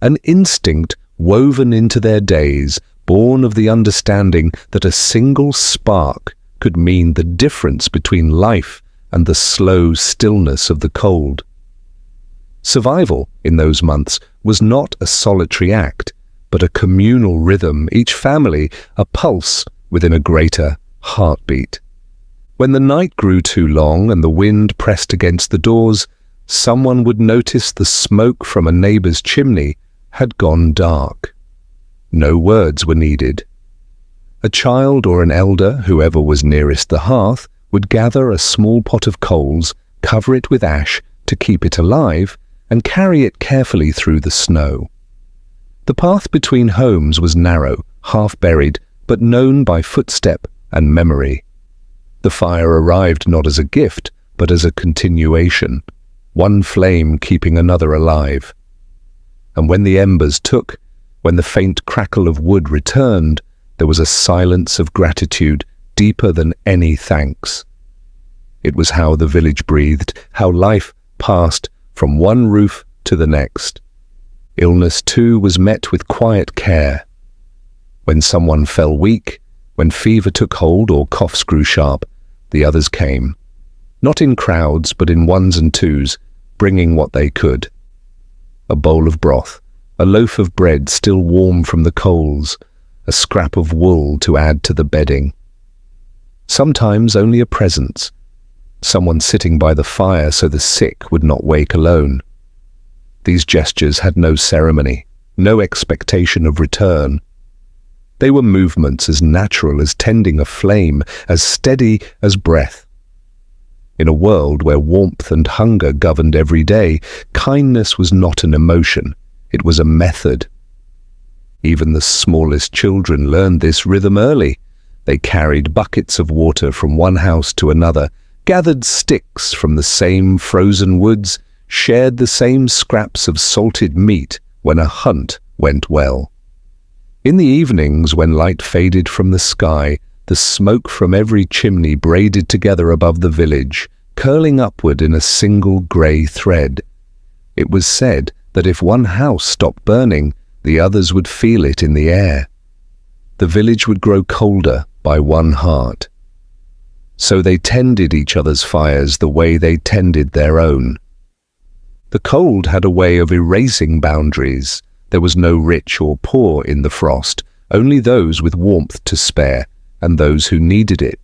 an instinct woven into their days, born of the understanding that a single spark could mean the difference between life and the slow stillness of the cold. Survival, in those months, was not a solitary act, but a communal rhythm, each family a pulse within a greater heartbeat. When the night grew too long and the wind pressed against the doors, someone would notice the smoke from a neighbor's chimney had gone dark. No words were needed. A child or an elder, whoever was nearest the hearth, would gather a small pot of coals, cover it with ash to keep it alive, and carry it carefully through the snow. The path between homes was narrow, half-buried, but known by footstep and memory. The fire arrived not as a gift, but as a continuation, one flame keeping another alive. And when the embers took, when the faint crackle of wood returned, there was a silence of gratitude deeper than any thanks. It was how the village breathed, how life passed from one roof to the next. Illness, too, was met with quiet care. When someone fell weak, when fever took hold or coughs grew sharp, the others came. Not in crowds, but in ones and twos, bringing what they could. A bowl of broth, a loaf of bread still warm from the coals, a scrap of wool to add to the bedding. Sometimes only a presence, someone sitting by the fire so the sick would not wake alone. These gestures had no ceremony, no expectation of return. They were movements as natural as tending a flame, as steady as breath. In a world where warmth and hunger governed every day, kindness was not an emotion, it was a method. Even the smallest children learned this rhythm early. They carried buckets of water from one house to another, gathered sticks from the same frozen woods, shared the same scraps of salted meat when a hunt went well. In the evenings, when light faded from the sky, the smoke from every chimney braided together above the village, curling upward in a single grey thread. It was said that if one house stopped burning, the others would feel it in the air. The village would grow colder by one heart. So they tended each other's fires the way they tended their own. The cold had a way of erasing boundaries. There was no rich or poor in the frost, only those with warmth to spare, and those who needed it.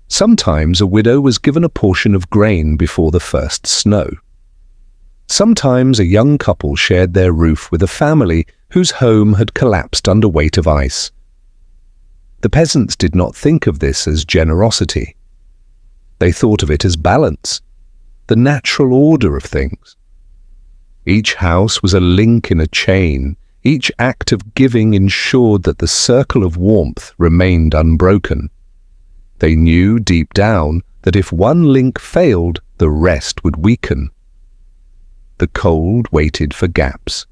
Sometimes a widow was given a portion of grain before the first snow. Sometimes a young couple shared their roof with a family whose home had collapsed under weight of ice. The peasants did not think of this as generosity. They thought of it as balance, the natural order of things. Each house was a link in a chain. Each act of giving ensured that the circle of warmth remained unbroken. They knew deep down that if one link failed, the rest would weaken. The cold waited for gaps.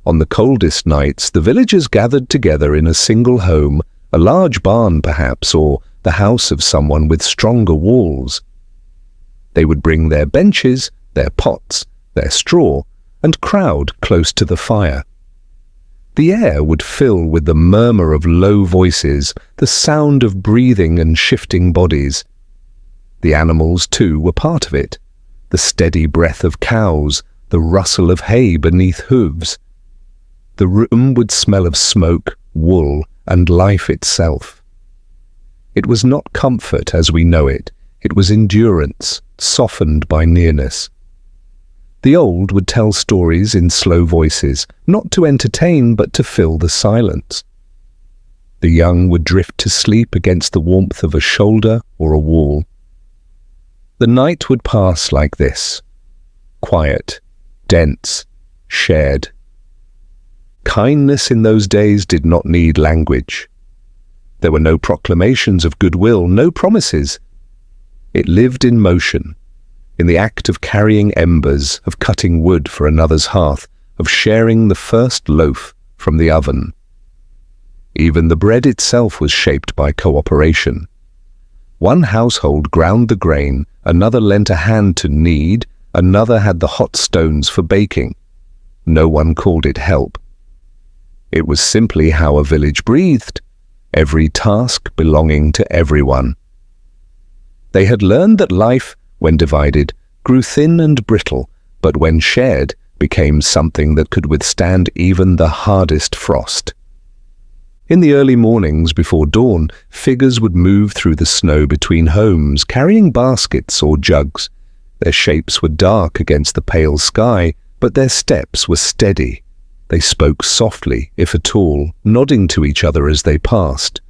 On the coldest nights, the villagers gathered together in a single home, a large barn perhaps, or the house of someone with stronger walls. They would bring their benches, their pots, their straw, and crowd close to the fire. The air would fill with the murmur of low voices, the sound of breathing and shifting bodies. The animals, too, were part of it. The steady breath of cows, the rustle of hay beneath hooves. The room would smell of smoke, wool, and life itself. It was not comfort as we know it. It was endurance, softened by nearness. The old would tell stories in slow voices, not to entertain but to fill the silence. The young would drift to sleep against the warmth of a shoulder or a wall. The night would pass like this, quiet, dense, shared. Kindness in those days did not need language. There were no proclamations of goodwill, no promises. It lived in motion, in the act of carrying embers, of cutting wood for another's hearth, of sharing the first loaf from the oven. Even the bread itself was shaped by cooperation. One household ground the grain, another lent a hand to knead, another had the hot stones for baking. No one called it help. It was simply how a village breathed, every task belonging to everyone. They had learned that life, when divided, grew thin and brittle, but when shared, became something that could withstand even the hardest frost. In the early mornings before dawn, figures would move through the snow between homes, carrying baskets or jugs. Their shapes were dark against the pale sky, but their steps were steady. They spoke softly, if at all, nodding to each other as they passed.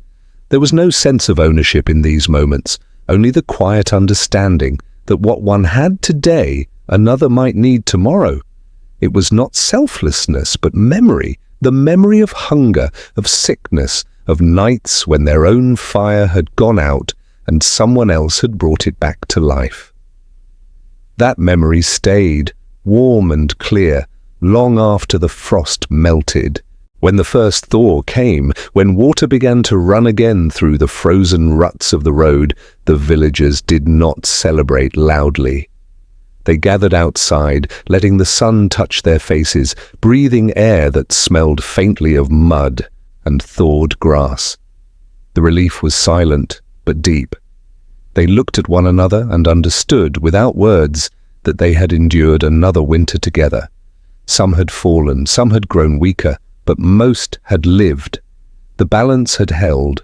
There was no sense of ownership in these moments, only the quiet understanding that what one had today, another might need tomorrow. It was not selflessness, but memory, the memory of hunger, of sickness, of nights when their own fire had gone out and someone else had brought it back to life. That memory stayed, warm and clear, long after the frost melted. When the first thaw came, when water began to run again through the frozen ruts of the road, the villagers did not celebrate loudly. They gathered outside, letting the sun touch their faces, breathing air that smelled faintly of mud and thawed grass. The relief was silent, but deep. They looked at one another and understood, without words, that they had endured another winter together. Some had fallen, some had grown weaker, but most had lived. The balance had held.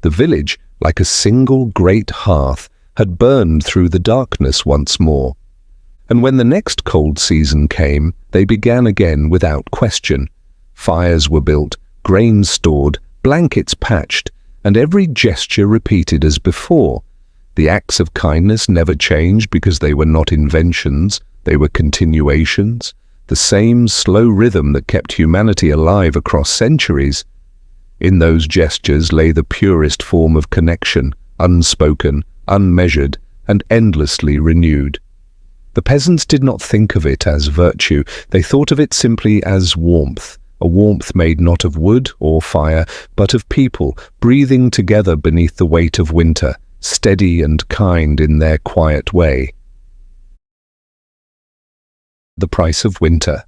The village, like a single great hearth, had burned through the darkness once more. And when the next cold season came, they began again without question. Fires were built, grain stored, blankets patched, and every gesture repeated as before. The acts of kindness never changed because they were not inventions, they were continuations, the same slow rhythm that kept humanity alive across centuries. In those gestures lay the purest form of connection, unspoken, unmeasured, and endlessly renewed. The peasants did not think of it as virtue, they thought of it simply as warmth, a warmth made not of wood or fire, but of people breathing together beneath the weight of winter, steady and kind in their quiet way. The price of winter.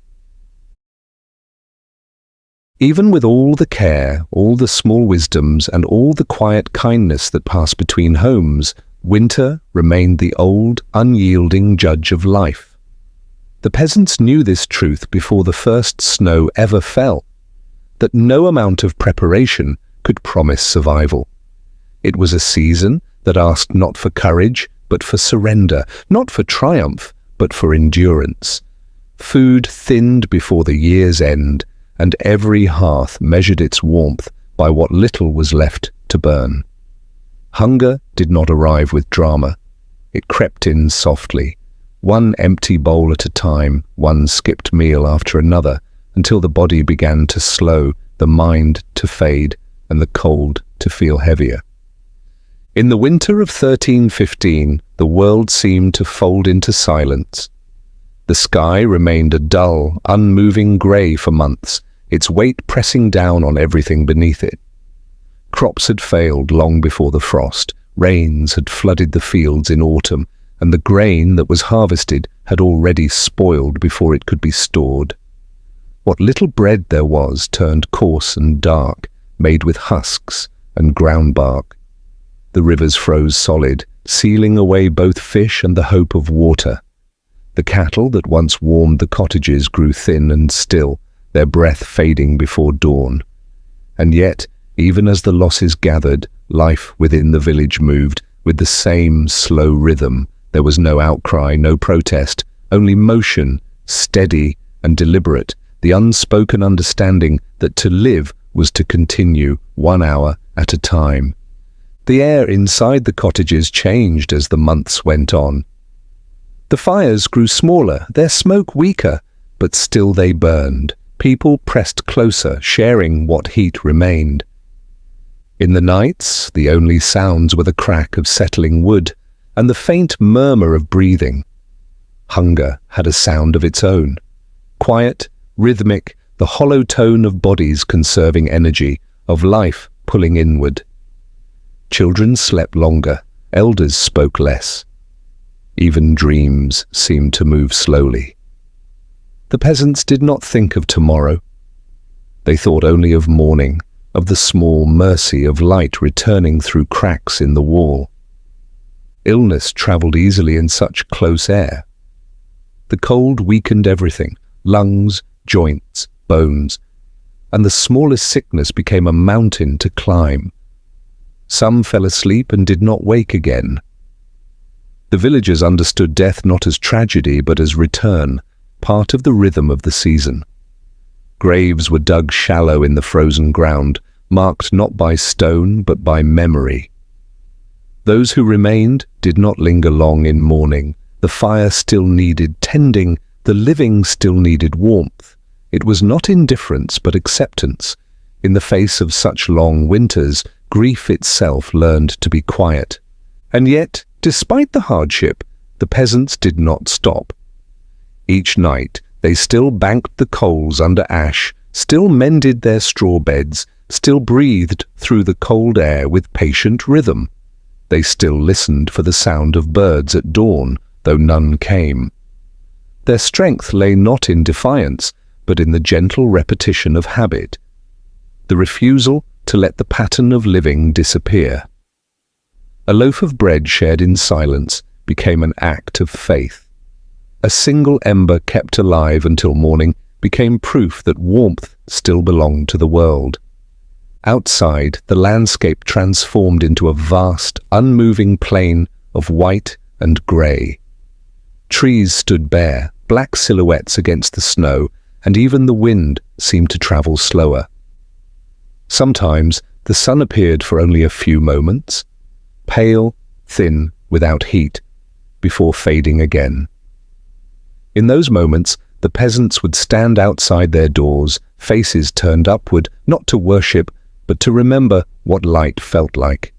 Even with all the care, all the small wisdoms, and all the quiet kindness that passed between homes, winter remained the old, unyielding judge of life. The peasants knew this truth before the first snow ever fell, that no amount of preparation could promise survival. It was a season that asked not for courage, but for surrender, not for triumph, but for endurance. Food thinned before the year's end, and every hearth measured its warmth by what little was left to burn. Hunger did not arrive with drama. It crept in softly, one empty bowl at a time, one skipped meal after another, until the body began to slow, the mind to fade, and the cold to feel heavier. In the winter of 1315, the world seemed to fold into silence. The sky remained a dull, unmoving grey for months, its weight pressing down on everything beneath it. Crops had failed long before the frost, rains had flooded the fields in autumn, and the grain that was harvested had already spoiled before it could be stored. What little bread there was turned coarse and dark, made with husks and ground bark. The rivers froze solid, sealing away both fish and the hope of water. The cattle that once warmed the cottages grew thin and still, their breath fading before dawn. And yet, even as the losses gathered, life within the village moved with the same slow rhythm. There was no outcry, no protest, only motion, steady and deliberate, the unspoken understanding that to live was to continue 1 hour at a time. The air inside the cottages changed as the months went on. The fires grew smaller, their smoke weaker, but still they burned. People pressed closer, sharing what heat remained. In the nights, the only sounds were the crack of settling wood and the faint murmur of breathing. Hunger had a sound of its own. Quiet, rhythmic, the hollow tone of bodies conserving energy, of life pulling inward. Children slept longer, elders spoke less. Even dreams seemed to move slowly. The peasants did not think of tomorrow. They thought only of morning, of the small mercy of light returning through cracks in the wall. Illness travelled easily in such close air. The cold weakened everything, lungs, joints, bones, and the smallest sickness became a mountain to climb. Some fell asleep and did not wake again. The villagers understood death not as tragedy but as return, part of the rhythm of the season. Graves were dug shallow in the frozen ground, marked not by stone but by memory. Those who remained did not linger long in mourning. The fire still needed tending, the living still needed warmth. It was not indifference but acceptance. In the face of such long winters, grief itself learned to be quiet. And yet, despite the hardship, the peasants did not stop. Each night, they still banked the coals under ash, still mended their straw beds, still breathed through the cold air with patient rhythm. They still listened for the sound of birds at dawn, though none came. Their strength lay not in defiance, but in the gentle repetition of habit, the refusal to let the pattern of living disappear. A loaf of bread shared in silence became an act of faith. A single ember kept alive until morning became proof that warmth still belonged to the world. Outside, the landscape transformed into a vast, unmoving plain of white and grey. Trees stood bare, black silhouettes against the snow, and even the wind seemed to travel slower. Sometimes the sun appeared for only a few moments, pale, thin, without heat, before fading again. In those moments, the peasants would stand outside their doors, faces turned upward, not to worship, but to remember what light felt like.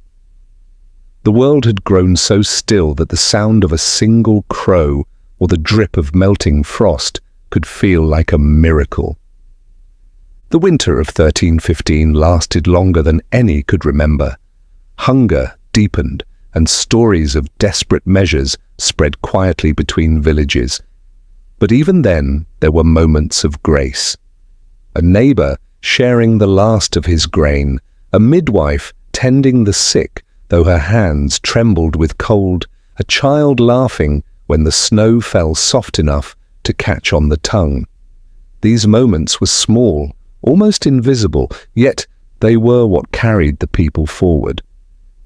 The world had grown so still that the sound of a single crow or the drip of melting frost could feel like a miracle. The winter of 1315 lasted longer than any could remember. Hunger deepened, and stories of desperate measures spread quietly between villages. But even then, there were moments of grace. A neighbor sharing the last of his grain, a midwife tending the sick, though her hands trembled with cold, a child laughing when the snow fell soft enough to catch on the tongue. These moments were small, almost invisible, yet they were what carried the people forward.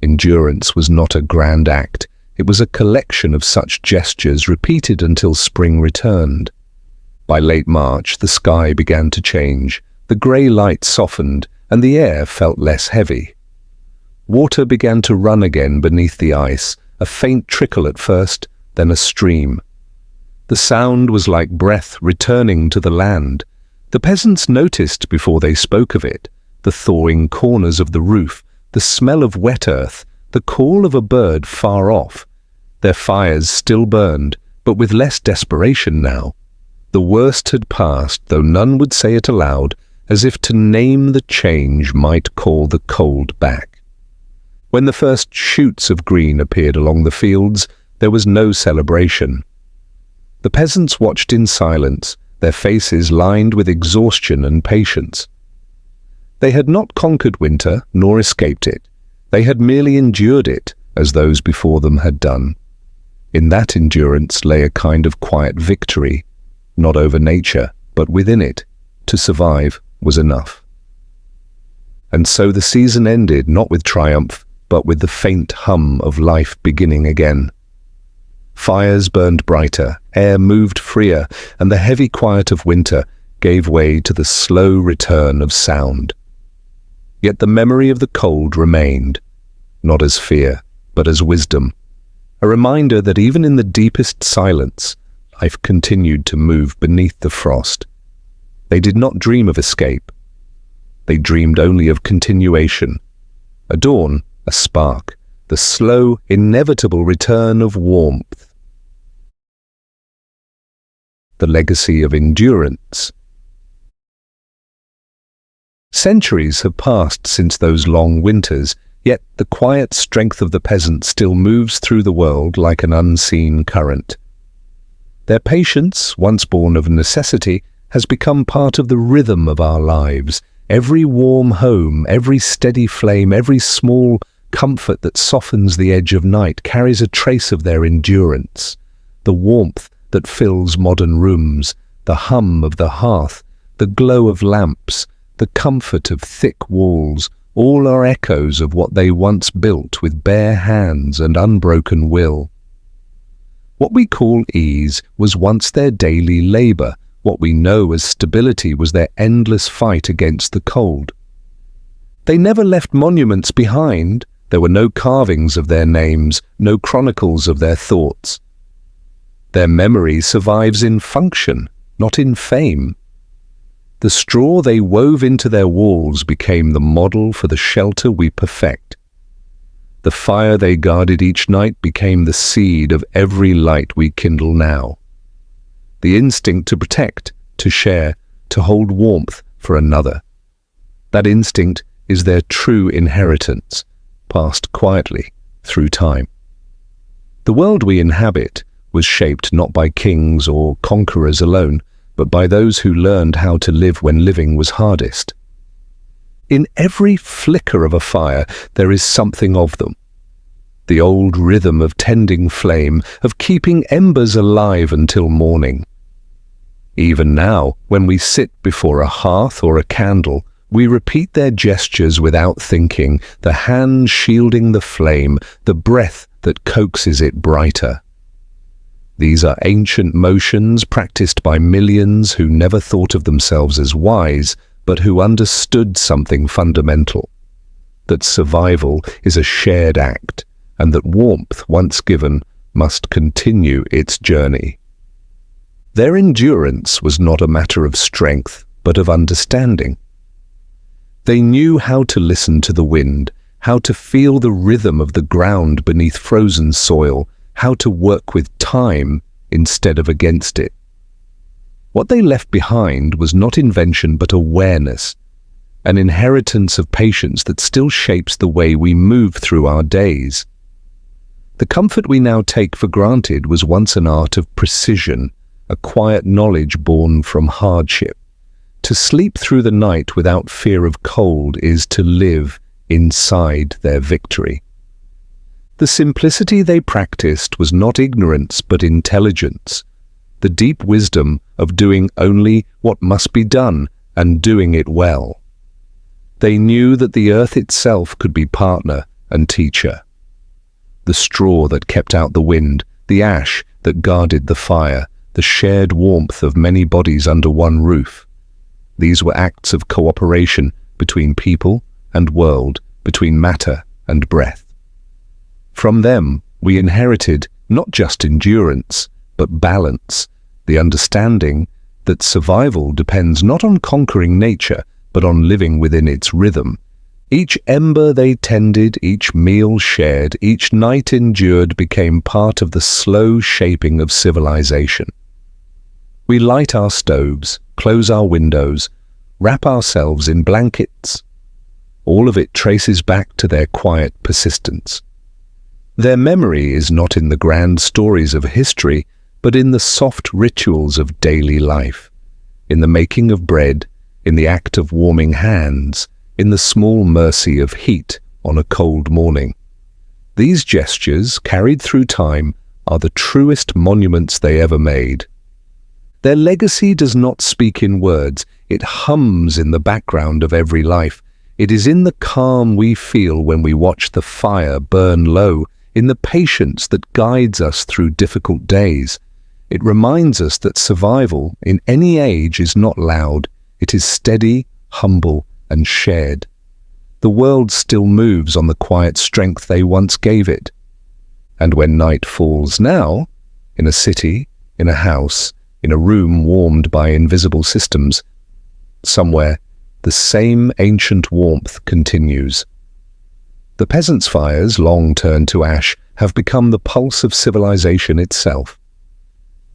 Endurance was not a grand act. It was a collection of such gestures repeated until spring returned. By late March, the sky began to change. The grey light softened, and the air felt less heavy. Water began to run again beneath the ice, a faint trickle at first, then a stream. The sound was like breath returning to the land. The peasants noticed before they spoke of it, the thawing corners of the roof, the smell of wet earth, the call of a bird far off. Their fires still burned, but with less desperation now. The worst had passed, though none would say it aloud, as if to name the change might call the cold back. When the first shoots of green appeared along the fields, there was no celebration. The peasants watched in silence, their faces lined with exhaustion and patience. They had not conquered winter, nor escaped it. They had merely endured it, as those before them had done. In that endurance lay a kind of quiet victory, not over nature, but within it. To survive was enough. And so the season ended not with triumph, but with the faint hum of life beginning again. Fires burned brighter, air moved freer, and the heavy quiet of winter gave way to the slow return of sound. Yet the memory of the cold remained, not as fear, but as wisdom, a reminder that even in the deepest silence, life continued to move beneath the frost. They did not dream of escape. They dreamed only of continuation. A dawn, a spark, the slow, inevitable return of warmth. The legacy of endurance. Centuries have passed since those long winters, yet the quiet strength of the peasant still moves through the world like an unseen current. Their patience, once born of necessity, has become part of the rhythm of our lives. Every warm home, every steady flame, every small comfort that softens the edge of night carries a trace of their endurance. The warmth that fills modern rooms, the hum of the hearth, the glow of lamps, the comfort of thick walls, all are echoes of what they once built with bare hands and unbroken will. What we call ease was once their daily labor. What we know as stability was their endless fight against the cold. They never left monuments behind. There were no carvings of their names, no chronicles of their thoughts. Their memory survives in function, not in fame. The straw they wove into their walls became the model for the shelter we perfect. The fire they guarded each night became the seed of every light we kindle now. The instinct to protect, to share, to hold warmth for another. That instinct is their true inheritance, passed quietly through time. The world we inhabit was shaped not by kings or conquerors alone, but by those who learned how to live when living was hardest. In every flicker of a fire there is something of them. The old rhythm of tending flame, of keeping embers alive until morning. Even now, when we sit before a hearth or a candle, we repeat their gestures without thinking, the hand shielding the flame, the breath that coaxes it brighter. These are ancient motions practiced by millions who never thought of themselves as wise, but who understood something fundamental, that survival is a shared act, and that warmth, once given, must continue its journey. Their endurance was not a matter of strength, but of understanding. They knew how to listen to the wind, how to feel the rhythm of the ground beneath frozen soil, how to work with time instead of against it. What they left behind was not invention but awareness, an inheritance of patience that still shapes the way we move through our days. The comfort we now take for granted was once an art of precision, a quiet knowledge born from hardship. To sleep through the night without fear of cold is to live inside their victory. The simplicity they practiced was not ignorance but intelligence, the deep wisdom of doing only what must be done and doing it well. They knew that the earth itself could be partner and teacher. The straw that kept out the wind, the ash that guarded the fire, the shared warmth of many bodies under one roof. These were acts of cooperation between people and world, between matter and breath. From them, we inherited not just endurance, but balance, the understanding that survival depends not on conquering nature, but on living within its rhythm. Each ember they tended, each meal shared, each night endured became part of the slow shaping of civilization. We light our stoves, close our windows, wrap ourselves in blankets. All of it traces back to their quiet persistence. Their memory is not in the grand stories of history, but in the soft rituals of daily life, in the making of bread, in the act of warming hands, in the small mercy of heat on a cold morning. These gestures, carried through time, are the truest monuments they ever made. Their legacy does not speak in words, it hums in the background of every life. It is in the calm we feel when we watch the fire burn low, in the patience that guides us through difficult days. It reminds us that survival in any age is not loud, it is steady, humble, and shared. The world still moves on the quiet strength they once gave it. And when night falls now, in a city, in a house, in a room warmed by invisible systems, somewhere the same ancient warmth continues. The peasants' fires, long turned to ash, have become the pulse of civilization itself.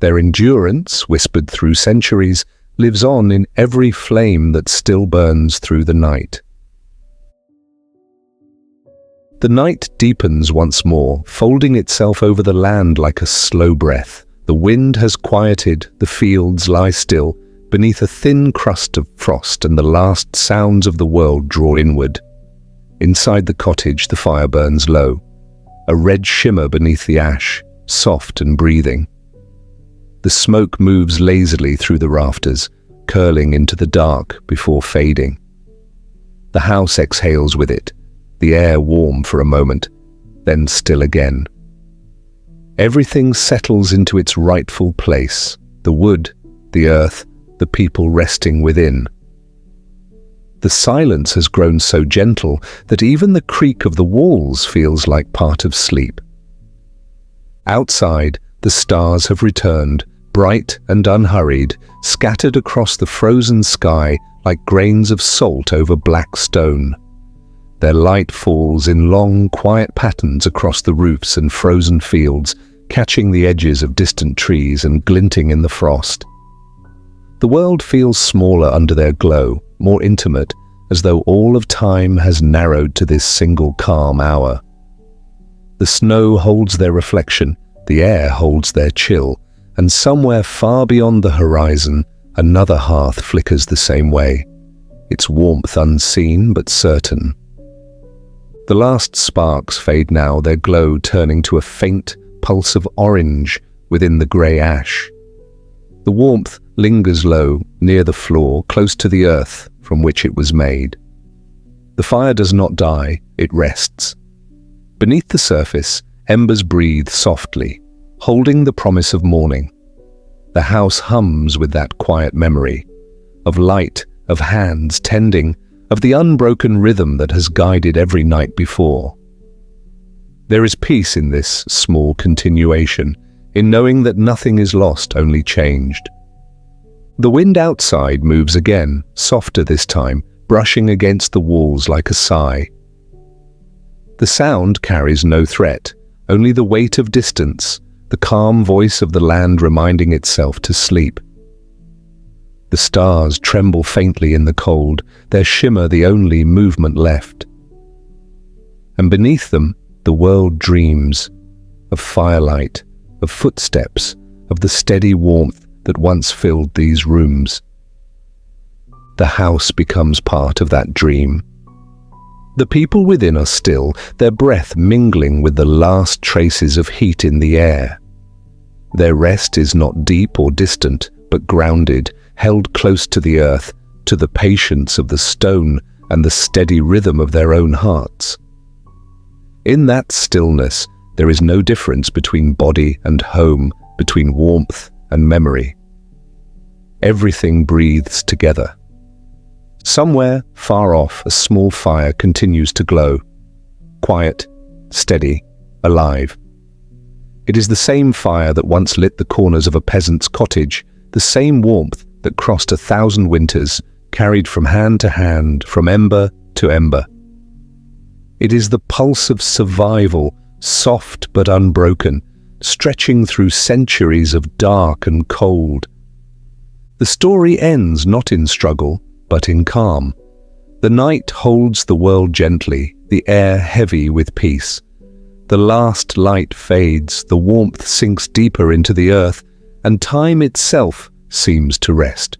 Their endurance, whispered through centuries, lives on in every flame that still burns through the night. The night deepens once more, folding itself over the land like a slow breath. The wind has quieted, the fields lie still, beneath a thin crust of frost, and the last sounds of the world draw inward. Inside the cottage, the fire burns low, a red shimmer beneath the ash, soft and breathing. The smoke moves lazily through the rafters, curling into the dark before fading. The house exhales with it, the air warm for a moment, then still again. Everything settles into its rightful place, the wood, the earth, the people resting within. The silence has grown so gentle that even the creak of the walls feels like part of sleep. Outside, the stars have returned, bright and unhurried, scattered across the frozen sky like grains of salt over black stone. Their light falls in long, quiet patterns across the roofs and frozen fields, catching the edges of distant trees and glinting in the frost. The world feels smaller under their glow, more intimate, as though all of time has narrowed to this single calm hour. The snow holds their reflection, the air holds their chill, and somewhere far beyond the horizon, another hearth flickers the same way, its warmth unseen but certain. The last sparks fade now, their glow turning to a faint pulse of orange within the grey ash. The warmth lingers low, near the floor, close to the earth from which it was made. The fire does not die, it rests. Beneath the surface, embers breathe softly, holding the promise of morning. The house hums with that quiet memory, of light, of hands tending, of the unbroken rhythm that has guided every night before. There is peace in this small continuation, in knowing that nothing is lost, only changed. The wind outside moves again, softer this time, brushing against the walls like a sigh. The sound carries no threat, only the weight of distance, the calm voice of the land reminding itself to sleep. The stars tremble faintly in the cold, their shimmer the only movement left. And beneath them, the world dreams, of firelight, of footsteps, of the steady warmth that once filled these rooms. the house becomes part of that dream. The people within are still, their breath mingling with the last traces of heat in the air. Their rest is not deep or distant, but grounded, held close to the earth, to the patience of the stone and the steady rhythm of their own hearts. In that stillness, there is no difference between body and home, between warmth and memory. Everything breathes together. Somewhere, far off, a small fire continues to glow. Quiet, steady, alive. It is the same fire that once lit the corners of a peasant's cottage, the same warmth that crossed 1,000 winters, carried from hand to hand, from ember to ember. It is the pulse of survival, soft but unbroken, stretching through centuries of dark and cold. The story ends not in struggle, but in calm. The night holds the world gently, the air heavy with peace. The last light fades, the warmth sinks deeper into the earth, and time itself seems to rest.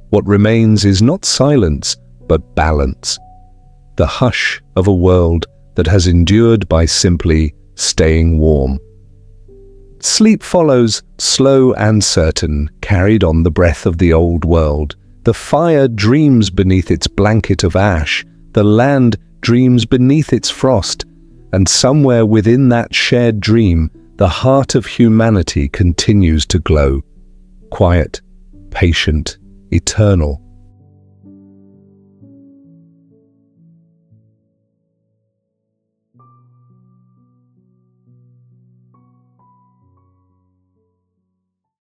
What remains is not silence, but balance. The hush of a world that has endured by simply staying warm. Sleep follows, slow and certain, carried on the breath of the old world. The fire dreams beneath its blanket of ash, the land dreams beneath its frost, and somewhere within that shared dream, the heart of humanity continues to glow. Quiet, patient, eternal,